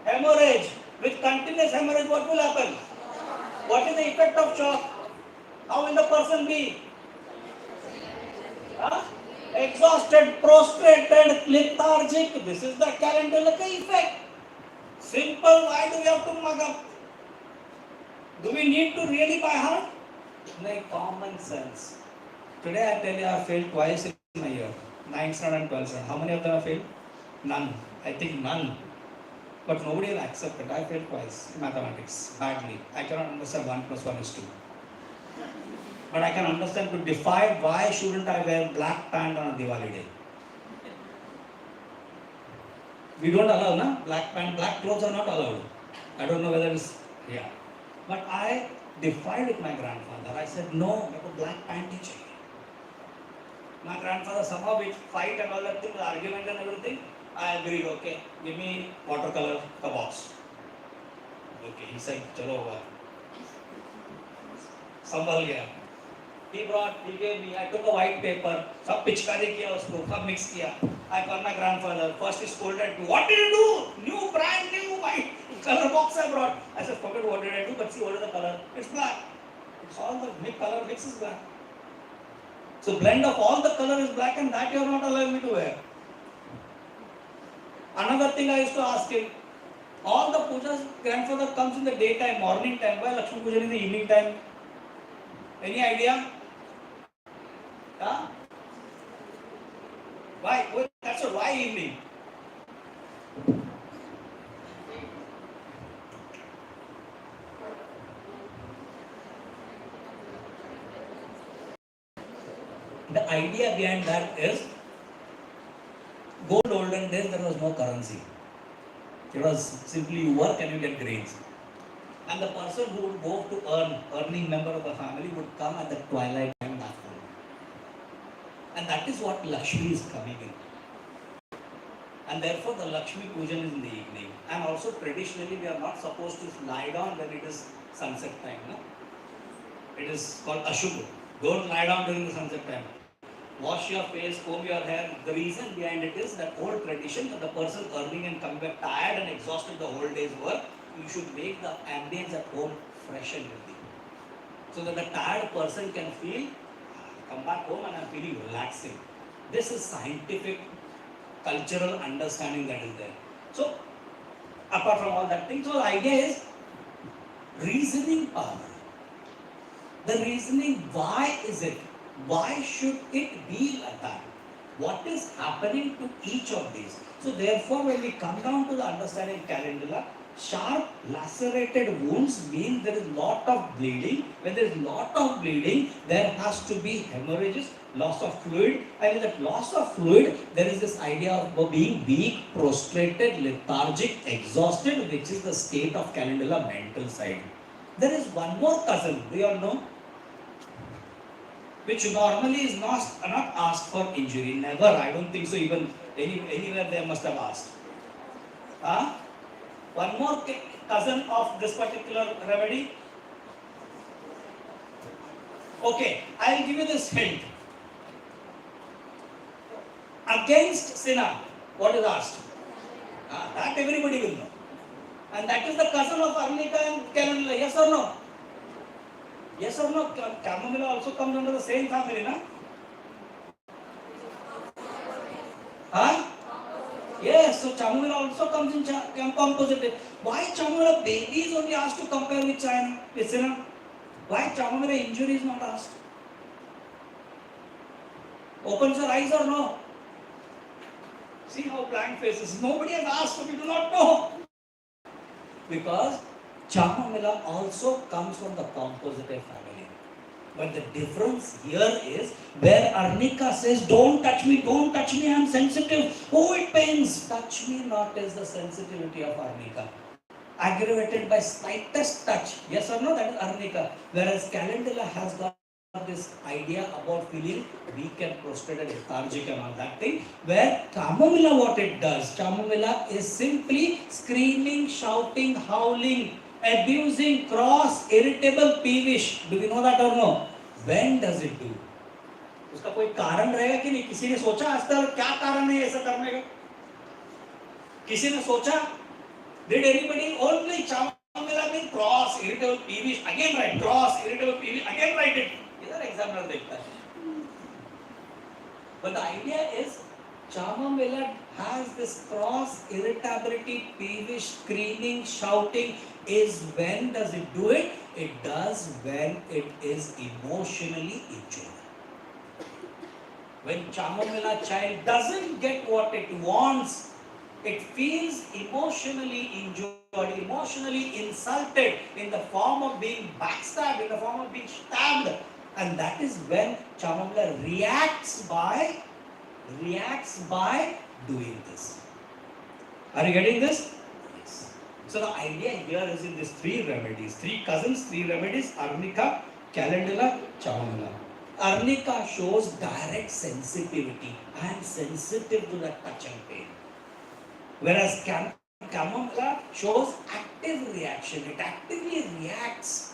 A: Hemorrhage. With continuous hemorrhage, what will happen? What is the effect of shock? How will the person be? Huh? Exhausted, prostrated, lethargic. This is the calendula effect. Simple. Why do we have to mug up? Do we need to really by heart? Like common sense. Today I tell you I failed twice in a year. 9th standard and 12th standard. How many of them have failed? None. I think none. But nobody will accept it. I failed twice in mathematics. Badly. I cannot understand 1 plus 1 is 2. But I can understand to defy why shouldn't I wear black pant on a Diwali day. We don't allow, na? Black pant, black clothes are not allowed. I don't know whether it's, yeah. But I defied with my grandfather. I said, no, I have a black pant teacher. My grandfather somehow with fight and all that thing, the argument and everything, I agreed, okay, give me watercolor ka box. Okay, he said, chalo hoga. Sambhal gaya. He gave me, I took a white paper, सब पिचकारी किया उसको, सब mix किया. I called my grandfather. First he scolded me. What did you do? New, brand new white color box I brought. I said, forget what did I do, but see what is the color? It's black. It's all the color mix is black. So blend of all the color is black and that you are not allowing me to wear. Another thing I used to ask him, all the pujas, grandfather comes in the daytime, morning time. Why Lakshmi Puja in the evening time? Any idea? Huh? Why? That's what. Why evening? The idea behind that is, gold olden days there was no currency. It was simply you work and you get grains. And the person who would go to earning member of the family would come at the twilight time and afternoon. And that is what Lakshmi is coming in. And therefore the Lakshmi Pujan is in the evening. And also traditionally we are not supposed to lie down when it is sunset time. No? It is called Ashubha. Don't lie down during the sunset time. Wash your face, comb your hair. The reason behind it is that old tradition that the person earning and coming back tired and exhausted the whole day's work, you should make the ambience at home fresh and healthy. So that the tired person can feel, come back home and I'm feeling relaxing. This is scientific, cultural understanding that is there. So, apart from all that thing, so the idea is reasoning power. The reasoning, why is it? Why should it be like that? What is happening to each of these? So therefore, when we come down to the understanding calendula, sharp lacerated wounds mean there is lot of bleeding. When there is lot of bleeding, there has to be hemorrhages, loss of fluid, and in that loss of fluid, there is this idea of being weak, prostrated, lethargic, exhausted, which is the state of calendula mental side. There is one more cousin, do you all know? Which normally is not asked for injury. Never, I don't think so, even anywhere they must have asked. One more cousin of this particular remedy. Okay, I'll give you this hint. Against sinner, what is asked? That everybody will know. And that is the cousin of Arnica and calendula, yes or no? Yes or no? Chamomile also comes under the same family, na? Yes, so chamomile also comes in compositive. Why chamomile baby is only asked to compare with China? Listen, why chamomile injury is not asked? Opens your eyes or no? See how blank faces. Nobody has asked, so we do not know. Because chamomile also comes from the compositive family. But the difference here is where Arnica says, don't touch me, I am sensitive. Oh, it pains. Touch me not is the sensitivity of Arnica. Aggravated by slightest touch. Yes or no? That is Arnica. Whereas Calendula has got this idea about feeling weak and prostrated, lethargic and all that thing. Where chamomile, what it does? Chamomile is simply screaming, shouting, howling, abusing, cross, irritable, peevish. Do we know that or no? When does it do? उसका कोई कारण रहेगा कि नहीं? किसी ने सोचा आज तक क्या कारण है ऐसा करने का? किसी ने सोचा? Did anybody only chamomile mean cross, irritable, peevish? Again write cross, irritable, peevish. Again write it. इधर examiner देखता है. But the idea is chamomile has this cross, irritability, peevish, screaming, shouting. Is when does it do it? It does when it is emotionally injured. When chamomile child doesn't get what it wants, it feels emotionally injured, emotionally insulted in the form of being backstabbed, in the form of being stabbed. And that is when chamomile reacts by doing this. Are you getting this? Yes. So the idea here is in these three remedies, three cousins, three remedies, Arnica, Calendula, chamomile. Arnica shows direct sensitivity. I am sensitive to the touch and pain. Whereas chamomile shows active reaction. It actively reacts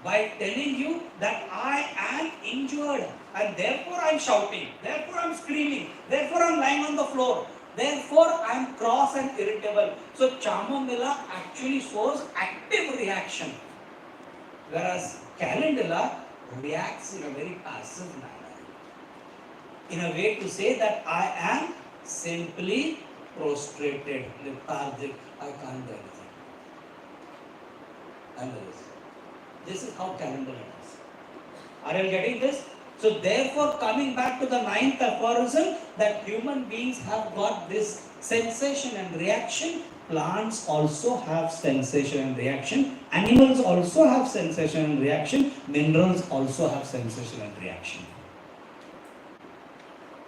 A: by telling you that I am injured and therefore I am shouting, therefore I am screaming, therefore I am lying on the floor, therefore I am cross and irritable. So chamomile actually shows active reaction, whereas calendula reacts in a very passive manner, in a way to say that I am simply prostrated, lethargic, I can't do anything. And this is how calendula is. Are you getting this? So therefore, coming back to the ninth aphorism, that human beings have got this sensation and reaction. Plants also have sensation and reaction. Animals also have sensation and reaction. Minerals also have sensation and reaction.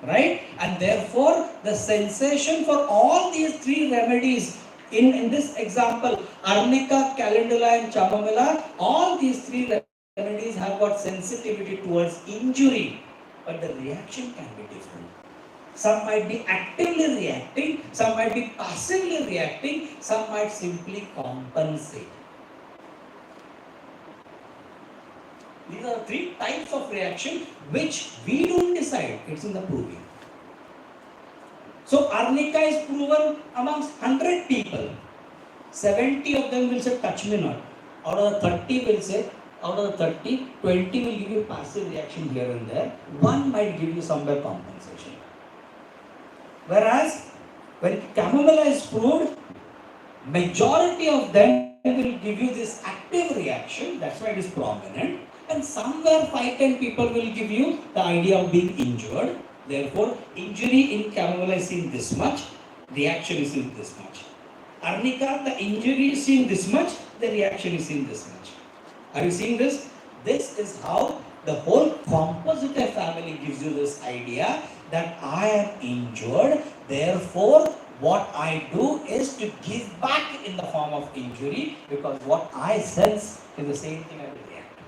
A: Right? And therefore, the sensation for all these three remedies, in this example, Arnica, Calendula and chamomile, all these three remedies have got sensitivity towards injury, but the reaction can be different. Some might be actively reacting, some might be passively reacting, some might simply compensate. These are three types of reaction which we don't decide, it's in the proving. So Arnica is proven amongst 100 people. 70 of them will say touch me not. Out of the 30 will say, out of the 30, 20 will give you passive reaction here and there. One might give you somewhere compensation. Whereas when chamomile is proved, majority of them will give you this active reaction, that's why it is prominent. And somewhere 5-10 people will give you the idea of being injured. Therefore, injury in chamomile is seen this much, reaction is seen this much. Arnica, the injury is seen this much, the reaction is seen this much. Are you seeing this? This is how the whole compositive family gives you this idea that I am injured, therefore what I do is to give back in the form of injury, because what I sense is the same thing I will react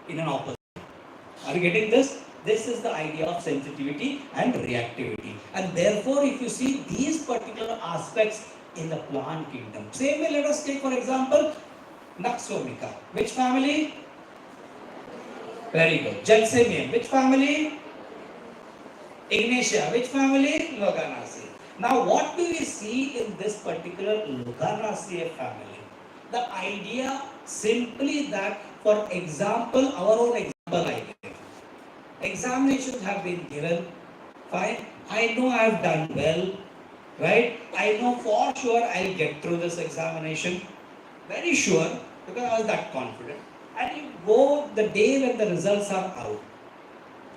A: in an opposite. Are you getting this? This is the idea of sensitivity and reactivity. And therefore, if you see these particular aspects in the plant kingdom, same way, let us take for example, Naxomica. Which family? Very good. Gelsemium. Which family? Ignatia. Which family? Luganaceae. Now, what do we see in this particular Luganaceae family? The idea simply that, for example, our own example I give. Examinations have been given, fine, I know I've done well, right? I know for sure I'll get through this examination. Very sure, because I was that confident. And you go the day when the results are out.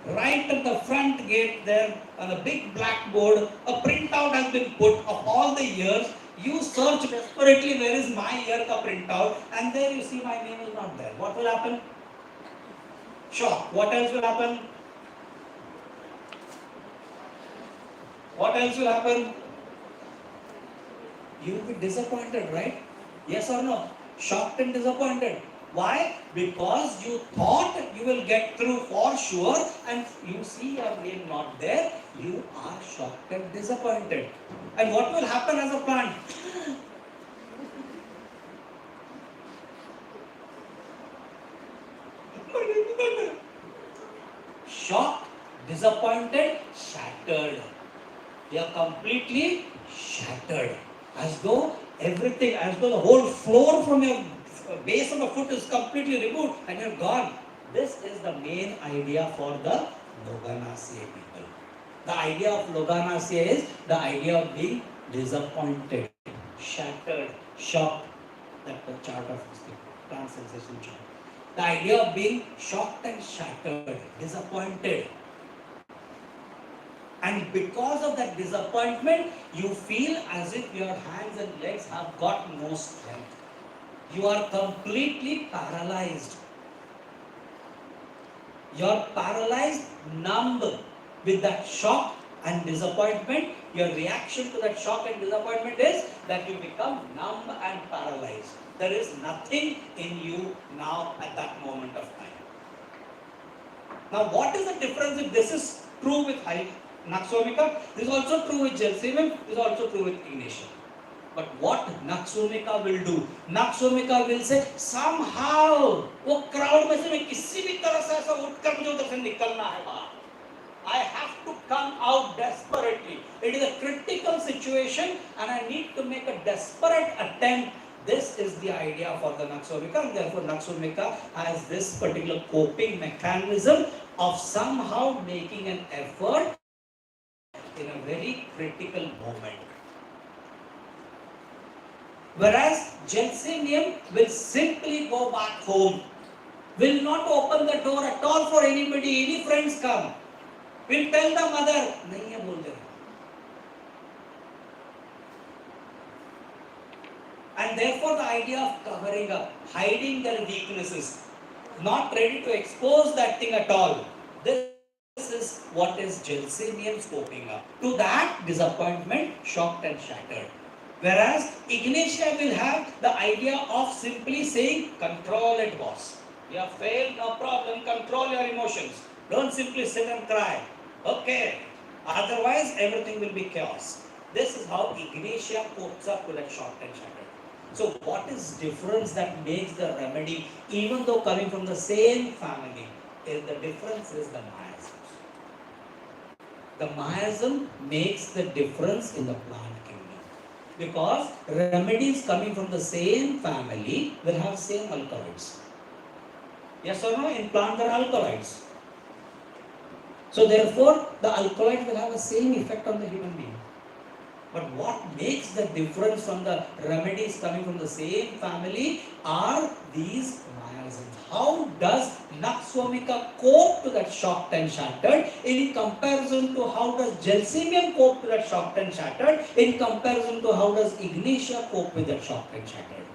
A: Right at the front gate there on a big blackboard, a printout has been put of all the years. You search desperately, where is my year ka printout, and there you see my name is not there. What will happen? Shock. What else will happen? What else will happen? You will be disappointed, right? Yes or no? Shocked and disappointed. Why? Because you thought you will get through for sure, and you see your name not there, you are shocked and disappointed. And what will happen as a plant? Shocked, disappointed, shattered. You are completely shattered. As though everything, as though the whole floor from your base of the foot is completely removed and you're gone. This is the main idea for the Loganacea people. The idea of Loganacea is the idea of being disappointed, shattered, shocked. That's the chart of the plant sensation chart. The idea of being shocked and shattered, disappointed. And because of that disappointment, you feel as if your hands and legs have got no strength. You are completely paralyzed. You are paralyzed, numb with that shock and disappointment. Your reaction to that shock and disappointment is that you become numb and paralyzed. There is nothing in you now at that moment of time. Now, what is the difference if this is true with Naxomica? This is also true with Gelsemium. This is also true with Ignatia. But what Naxomica will do? Naxomica will say, somehow, वो crowd में से मैं किसी भी तरह से ऐसा उठकर मुझे उधर से निकलना है बाहर. I have to come out desperately. It is a critical situation and I need to make a desperate attempt. This is the idea for the Naxomica, and therefore Naxomica has this particular coping mechanism of somehow making an effort in a very critical moment. Whereas Gelsemium will simply go back home, will not open the door at all for anybody, any friends come, will tell the mother, nahi hai bol de. And therefore the idea of covering up, hiding their weaknesses, not ready to expose that thing at all. This is what is Gelsemium scoping up. To that, disappointment, shocked and shattered. Whereas Ignatia will have the idea of simply saying, control it, boss. You have failed, no problem, control your emotions. Don't simply sit and cry. Okay. Otherwise, everything will be chaos. This is how Ignatia copes up with that shocked and shattered. So what is difference that makes the remedy, even though coming from the same family, is the difference is the miasm. The miasm makes the difference in the plant kingdom. Because remedies coming from the same family will have same alkaloids. Yes or no? In plant there are alkaloids. So therefore, the alkaloid will have the same effect on the human being. But what makes the difference from the remedies coming from the same family are these miasms. How does Naxomica cope to that shocked and shattered in comparison to how does Gelsemium cope to that shocked and shattered in comparison to how does Ignatia cope with that shocked and shattered?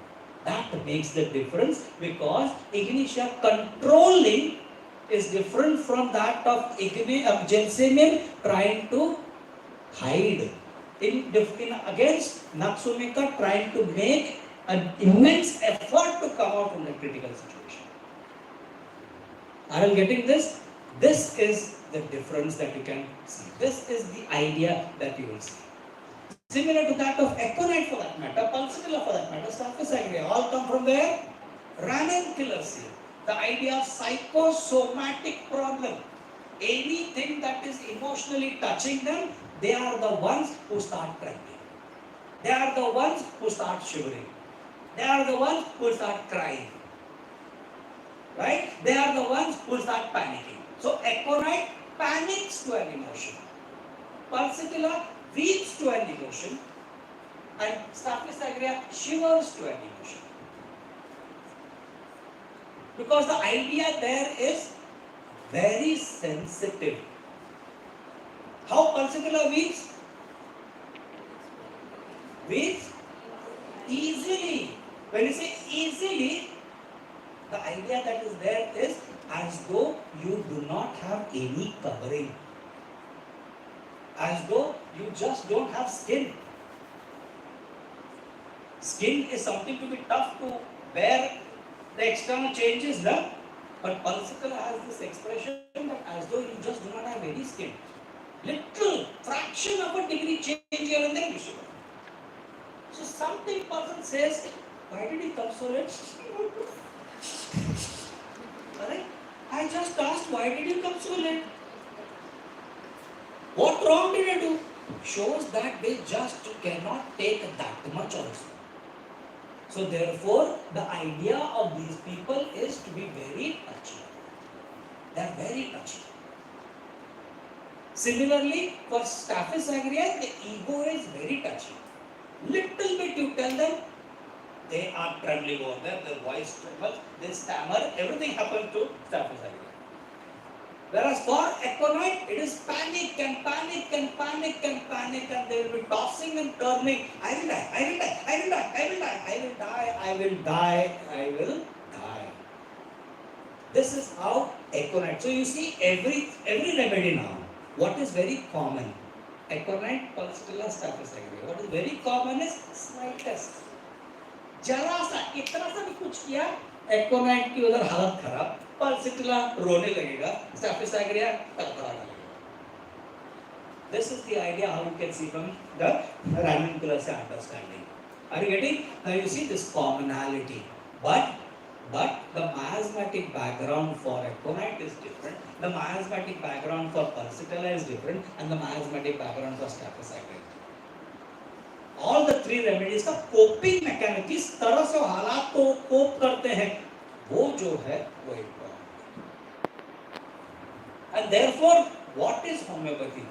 A: That makes the difference because Ignatia controlling is different from that of Gelsemium trying to hide. Against Naxomica trying to make an immense effort to come out from the critical situation. Are you getting this? This is the difference that you can see. This is the idea that you will see. Similar to that of aconite for that matter, pulsatilla for that matter, surface agria, all come from where? Ranunculus. The idea of psychosomatic problem. Anything that is emotionally touching them, they are the ones who start trembling. They are the ones who start shivering. They are the ones who start crying. Right? They are the ones who start panicking. So aconite panics to an emotion. Pulsatilla weeps to an emotion, and Staphylococcus aureus shivers to an emotion. Because the idea there is very sensitive. How Pulsatilla weeps? Weeps easily. When you say easily, the idea that is there is as though you do not have any covering. As though you just don't have skin. Skin is something to be tough to bear the external changes, no? But Pulsatilla has this expression that as though you just do not have any skin. Little fraction of a degree change here and there you should. So something person says, why did he come so late? I just asked, why did you come so late? What wrong did I do? Shows that they just cannot take that much also. So therefore, the idea of these people is to be very touchy. They are very touchy. Similarly, for Staphylococcus aureus, the ego is very touchy. Little bit you tell them, they are trembling over there, their voice trembles, they stammer, everything happens to Staphylococcus aureus. Whereas for econite, it is panic and panic and panic and panic, and they will be tossing and turning. I will die, I will die, I will die, I will die, I will die, I will die, I will die. This is how econite. So you see every remedy now, what is very common? Econite, Pulsatilla, Staphylococcus aureus. What is very common is slightest. जरा सा इतना सा भी कुछ किया, econite की उधर हालत खराब, Pulsatilla रोने लगेगा, Staphylococcus aureus तड़तड़ाने लगेगा. This is the idea how you can see from the ranunculus understanding. Are you getting? Now you see this commonality, but the miasmatic background for econite is different, the miasmatic background for Pulsatilla is different, and the miasmatic background for Staphylococcus aureus. All the three remedies का coping mechanism किस तरह से हालात को cope करते हैं, वो जो है वो important. And therefore, what is homeopathy?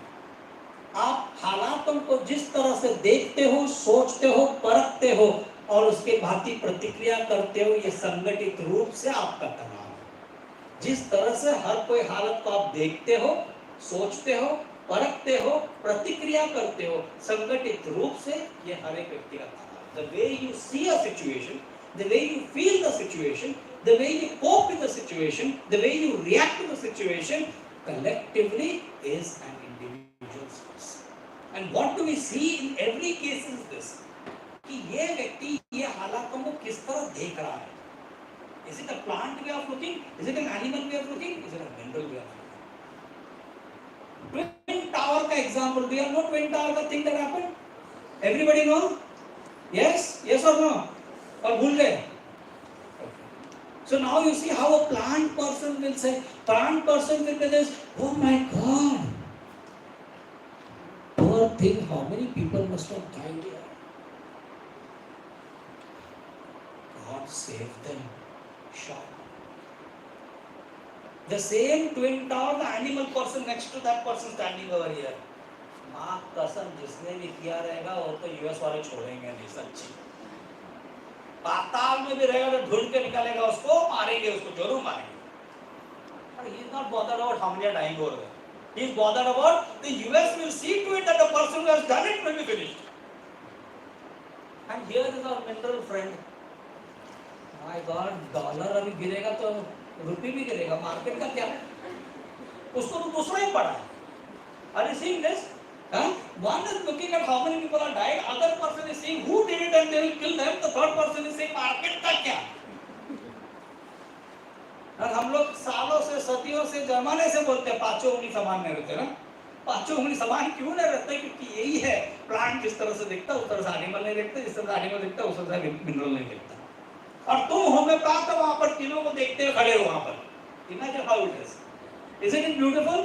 A: आप हालातों को जिस तरह से देखते हो, सोचते हो, परखते हो और उसके भांति प्रतिक्रिया करते हो, ये संगठित रूप से आपका तनाव है. जिस तरह से हर कोई हालत को आप देखते हो, सोचते हो, परखते हो, प्रतिक्रिया करते हो, संगठित रूप से ये हर एक व्यक्ति का तनाव. The way you see a situation, the way you feel the situation, the way you cope with the situation, the way you react to the situation, collectively is an individual source. And what do we see in every case is this, कि ये व्यक्ति ये हालातों को किस तरह देख रहा है. Is it a plant way of looking? Is it an animal way of looking? Is it a mineral way of looking? Twin tower का example, do you know twin tower का thing that happened? Everybody know? Yes? Yes or no? और भूल गए? So now you see how a plant person will say, plant person will say this, oh my God, poor thing, how many people must have died here? God save them. Shock. The same twin tower, the animal person next to that person standing over here. माँ कसम जिसने भी किया रहेगा वो तो US वाले छोड़ेंगे नहीं, सच्ची. पाताल में भी रहेगा तो ढूंढ के निकालेगा उसको, मारेंगे उसको, जरूर मारेंगे. But he is not bothered about how many are dying over there. He is bothered about the US will see to it that the person who has done it will be finished. And here is our mineral friend. My God, dollar अभी गिरेगा तो रुपये भी गिरेगा, market का क्या है? उसको तो दूसरा ही पड़ा है. Are you seeing this? One is looking at how many people are died, other person is saying who did it and they will kill them, the third person is saying market का क्या? और हम लोग सालों से सदियों से जमाने से बोलते हैं पांचों उंगली समान नहीं रहते ना. पांचों उंगली समान क्यों नहीं रहते? क्योंकि यही है, प्लांट जिस तरह से दिखता उस तरह से एनिमल नहीं दिखता, जिस तरह से एनिमल दिखता उस तरह से मिनरल नहीं दिखता. और तुम होम्योपैथ हो, वहां पर तीनों को देखते हुए खड़े हो वहां पर. Imagine how it is. Isn't it beautiful?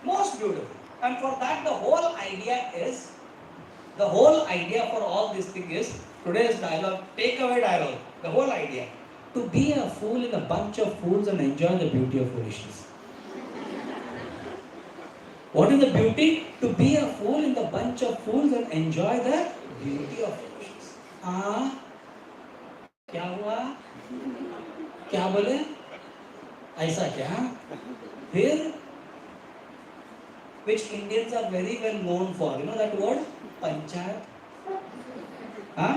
A: Most beautiful. And for that, the whole idea for all this thing is today's dialogue, takeaway dialogue. The whole idea to be a fool in a bunch of fools and enjoy the beauty of foolishness. What is the beauty? To be a fool in the bunch of fools and enjoy the beauty of fools. हाँ, क्या हुआ? क्या बोले? ऐसा क्या? फिर, which Indians are very well known for, you know that word? Panchayat. हाँ?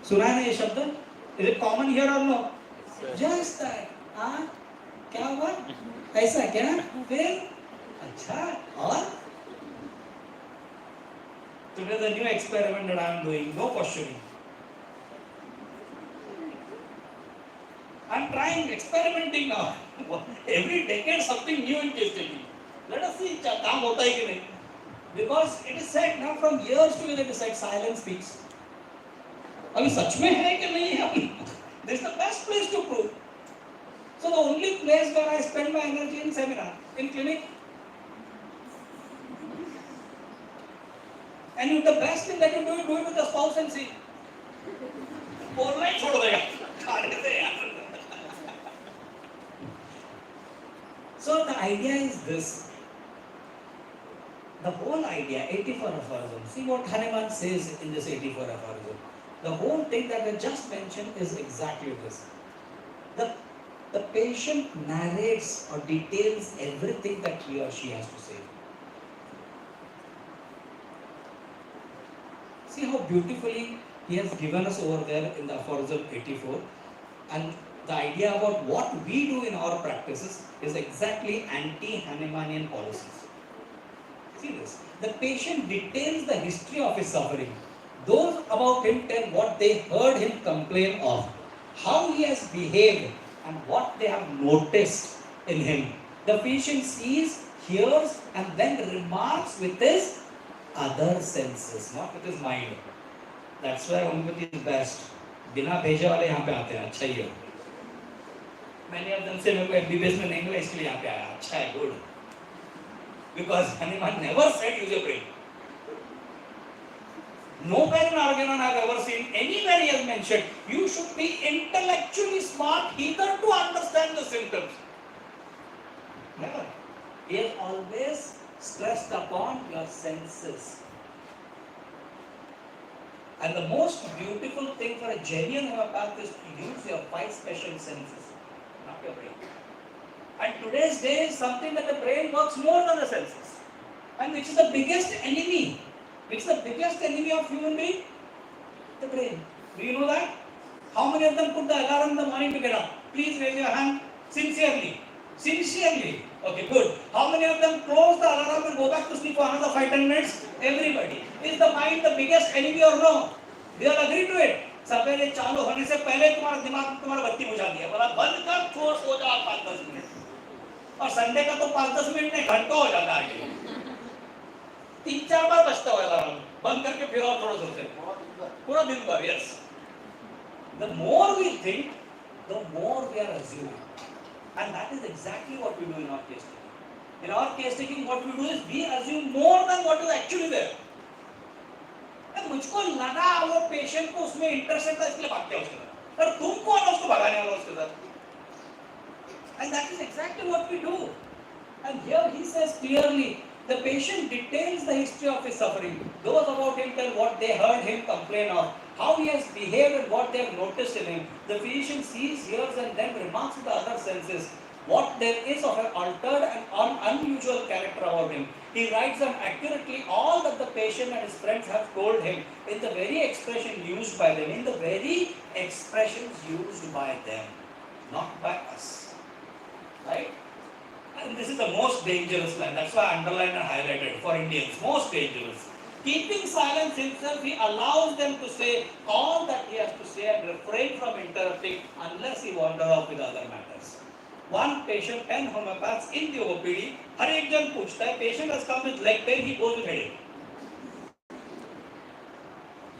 A: सुना है ना ये शब्द? Is it common here or no? Just that. हाँ? क्या हुआ? ऐसा क्या? फिर? अच्छा, और? Today the new experiment that I am doing, no questioning. I am trying, experimenting now. Every decade something new in case taking. Let us see काम होता है कि नहीं. Because it is said now from years to years it is said silence speaks. अभी सच में है कि नहीं है? This is the best place to prove. So the only place where I spend my energy in seminar, in clinic. And if the best thing that you do it with the spouse and see. बोलना ही छोड़ देगा. खाने दे यार. So the idea is this. The whole idea, 84 aphorism. See what Hanuman says in this 84 aphorism. The whole thing that I just mentioned is exactly this. The patient narrates or details everything that he or she has to say. See how beautifully he has given us over there in the aphorism 84. And the idea about what we do in our practices is exactly anti-Hahnemanian policies. See this. The patient details the history of his suffering. Those about him tell what they heard him complain of, how he has behaved, and what they have noticed in him. The patient sees, hears, and then remarks with his other senses, not with his mind. That's why homeopathy is best. बिना भेजे वाले यहाँ पे आते हैं, अच्छा ही है. Many of them say मेरे को MBBS में नहीं मिला इसके लिए यहाँ पे आया. अच्छा है, good. Because Hanuman never said use your brain. No brain organ I have ever seen anywhere he has mentioned. You should be intellectually smart either to understand the symptoms. Never. He has always stressed upon your senses. And the most beautiful thing for a genuine homeopath is to use your 5 special senses, not your brain. And today's day is something that the brain works more than the senses. And which is the biggest enemy? Which is the biggest enemy of human being? The brain. Do you know that? How many of them put the alarm in the morning to get up? Please raise your hand sincerely. Sincerely. Okay, good. How many of them close the alarm and go back to sleep for another 5-10 minutes? Everybody. Is the mind the biggest enemy or no? They all agree to it. सवेरे चालू होने से पहले तुम्हारा दिमाग तुम्हारा बत्ती बुझा दिया. बोला बंद कर, छोड़ सो जाओ 5-10 मिनट. और संडे का तो 5-10 मिनट नहीं घंटों हो जाता है. 3-4 बार बजता हुआ अलार्म. बंद करके फिर और थोड़ा सोते. पूरा दिन भर. Yes. The more we think, the more we are assuming. And that is exactly what we do in our case taking. In our case taking, what we do is we assume more than what is actually there. And मुझको लगा वो patient को उसमें interest था इसलिए भागते हैं उसके साथ. पर तुम कौन हो उसको भगाने वाला उसके साथ? And that is exactly what we do. And here he says clearly, the patient details the history of his suffering. Those about him tell what they heard him complain of, how he has behaved and what they have noticed in him. The physician sees, hears, and then remarks with the other senses what there is of an altered and unusual character about him. He writes them accurately all that the patient and his friends have told him in the very expression used by them, in the very expressions used by them, not by us. Right? And this is the most dangerous line. That's why I underlined and highlighted for Indians. Most dangerous. Keeping silence himself, he allows them to say all that he has to say and refrain from interrupting unless he wanders off with other matters. One patient, 10 homeopaths in the OPD, हर एक जन पूछता है, patient has come with leg pain, he goes with headache.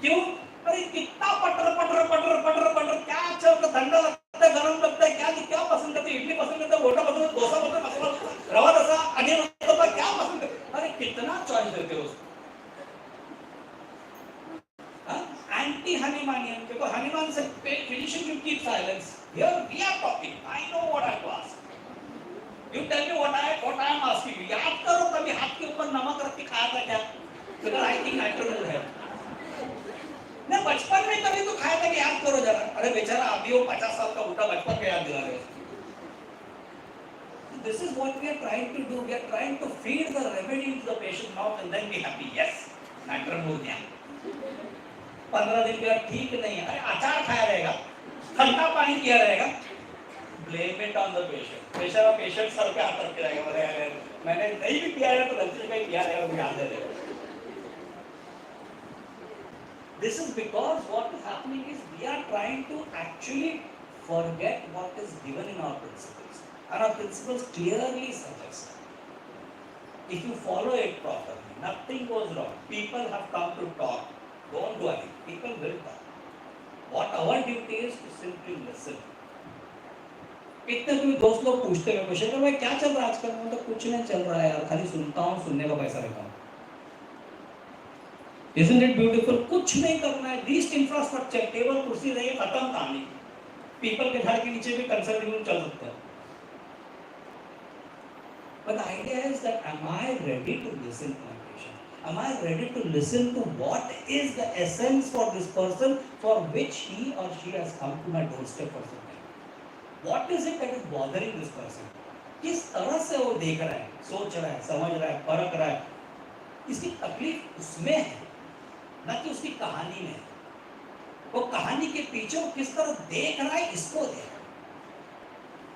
A: क्यों? अरे कितना पटर पटर पटर पटर पटर क्या अच्छा होता, ठंडा लगता है, गरम लगता है, क्या पसंद करते हैं, इडली पसंद करते हैं, वोटा पसंद करते हैं, डोसा पसंद करते हैं, मसाला रवा डोसा, अनियन डोसा, क्या पसंद करते हैं? अरे कितना चॉइस देते हो उसको? Anti-Hahnemanian, because Hanuman said physician should keep silence. Here we are talking. I know what I have to ask. You tell me what I am asking you. याद करो कभी हाथ के ऊपर नमक रख के खाया था क्या? Because I think natural है. ना बचपन में कभी तो खाया था कि याद करो जरा. अरे बेचारा अभी वो 50 साल का बूढ़ा बचपन का याद दिला रहे हो. This is what we are trying to do. We are trying to feed the remedy into the patient's mouth and then be happy. Yes, matter हो गया. 15 दिन के बाद ठीक नहीं है. अरे अचार खाया रहेगा, ठंडा पानी पिया रहेगा. Blame it on the patient. बेचारा patient सर पे हाथ रख के रहेगा. अरे मैंने नहीं भी पिया है तो गलती से कहीं पिया रहेगा मुझे याद रहेगा. This is because what is happening is we are trying to actually forget what is given in our principles. And our principles clearly suggest if you follow it properly, nothing goes wrong. People have come to talk. Don't do anything. People will talk. What our duty is to simply listen. कितने भी दोस्त लोग पूछते हैं मुझे कि भाई क्या चल रहा है आजकल में तो कुछ नहीं चल रहा है यार खाली सुनता हूँ सुनने का पैसा लेता हूँ. Isn't it beautiful? कुछ नहीं करना है. Least infrastructure, टेबल कुर्सी रही खत्म कहानी. People के घर के नीचे भी कंसल्टिंग रूम चल सकता है. But the idea is that am I ready to listen to my patient? Am I ready to listen to what is the essence for this person for which he or she has come to my doorstep for some time? What is it that is bothering this person? किस तरह से वो देख रहा है, सोच रहा है, समझ रहा है, परख रहा है. इसकी तकलीफ उसमें है, न कि उसकी कहानी में. वो कहानी के पीछे वो किस तरह देख रहा है इसको देख.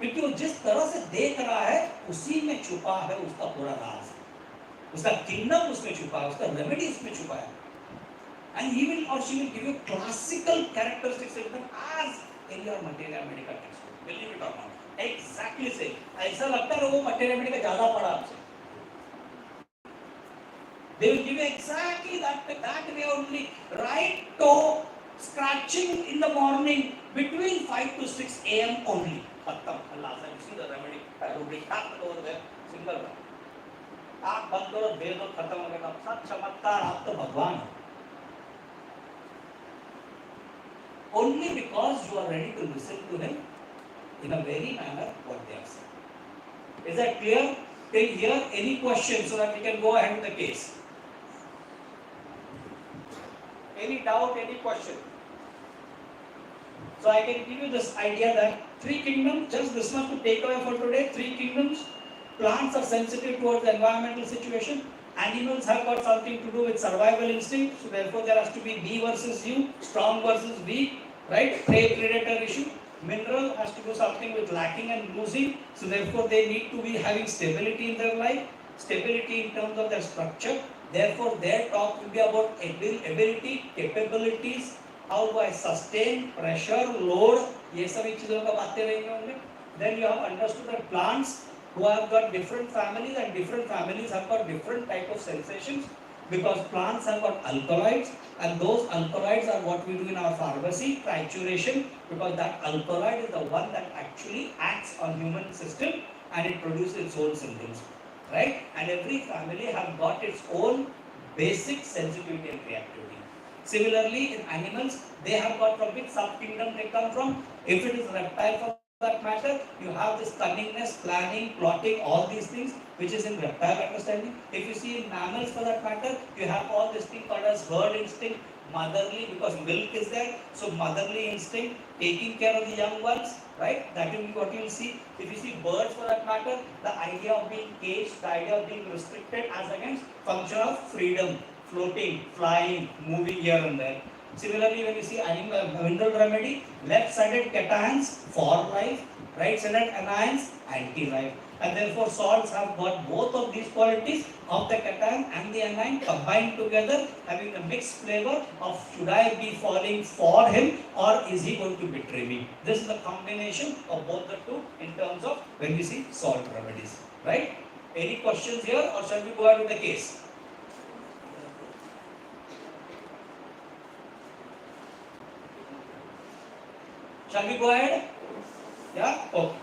A: क्योंकि वो जिस तरह से देख रहा है उसी में छुपा है उसका पूरा राज. उसका किंगडम उसमें छुपा है, उसका रेमेडी उसमें छुपा है. And he will or she will give you classical characteristics as in your Materia Medica textbook. Believe it or not. Exactly same. ऐसा लगता है वो Materia Medica ज़्यादा पढ़ा आपसे. They will give you exactly that way only. Right toe scratching in the morning between 5 to 6 a.m. only. खत्म. Allah said, you see the remedy. Rubric happened over there. Single one. आप बंद करो, दे दो, खत्म हो गया. सब चमत्कार आप तो भगवान हो. Only because you are ready to listen to him in a very manner what they are saying. Is that clear? Till here, any questions so that we can go ahead with the case? Any doubt, any question? So I can give you this idea that 3 kingdoms, just this much to take away for today. 3 kingdoms. Plants are sensitive towards the environmental situation. Animals have got something to do with survival instinct. So therefore there has to be me versus you, strong versus weak, right? Prey predator issue. Mineral has to do something with lacking and losing. So therefore they need to be having stability in their life, stability in terms of their structure. Therefore their talk will be about ability, capabilities, how do I sustain, pressure, load. ये सभी चीजों का बातें रहेंगे उनमें. Then you have understood that plants who have got different families and different families have got different type of sensations because plants have got alkaloids and those alkaloids are what we do in our pharmacy, trituration, because that alkaloid is the one that actually acts on human system and it produces its own symptoms, right? And every family have got its own basic sensitivity and reactivity. Similarly, in animals, they have got from which sub-kingdom they come from. If it is reptile for that matter, you have this cunningness, planning, plotting, all these things which is in reptile understanding. If you see in mammals for that matter, you have all this thing called as herd instinct, motherly, because milk is there, so motherly instinct, taking care of the young ones, right? That will be what you will see. If you see birds for that matter, the idea of being caged, the idea of being restricted as against function of freedom, floating, flying, moving here and there. Similarly, when you see mineral remedy, left-sided cations for life, right-sided anions anti-life. And therefore, salts have got both of these qualities of the cation and the anion combined together, having a mixed flavor of should I be falling for him or is he going to betray me? This is the combination of both the two in terms of when we see salt remedies. Right? Any questions here or shall we go ahead with the case? Shall we go ahead? Yeah? Okay.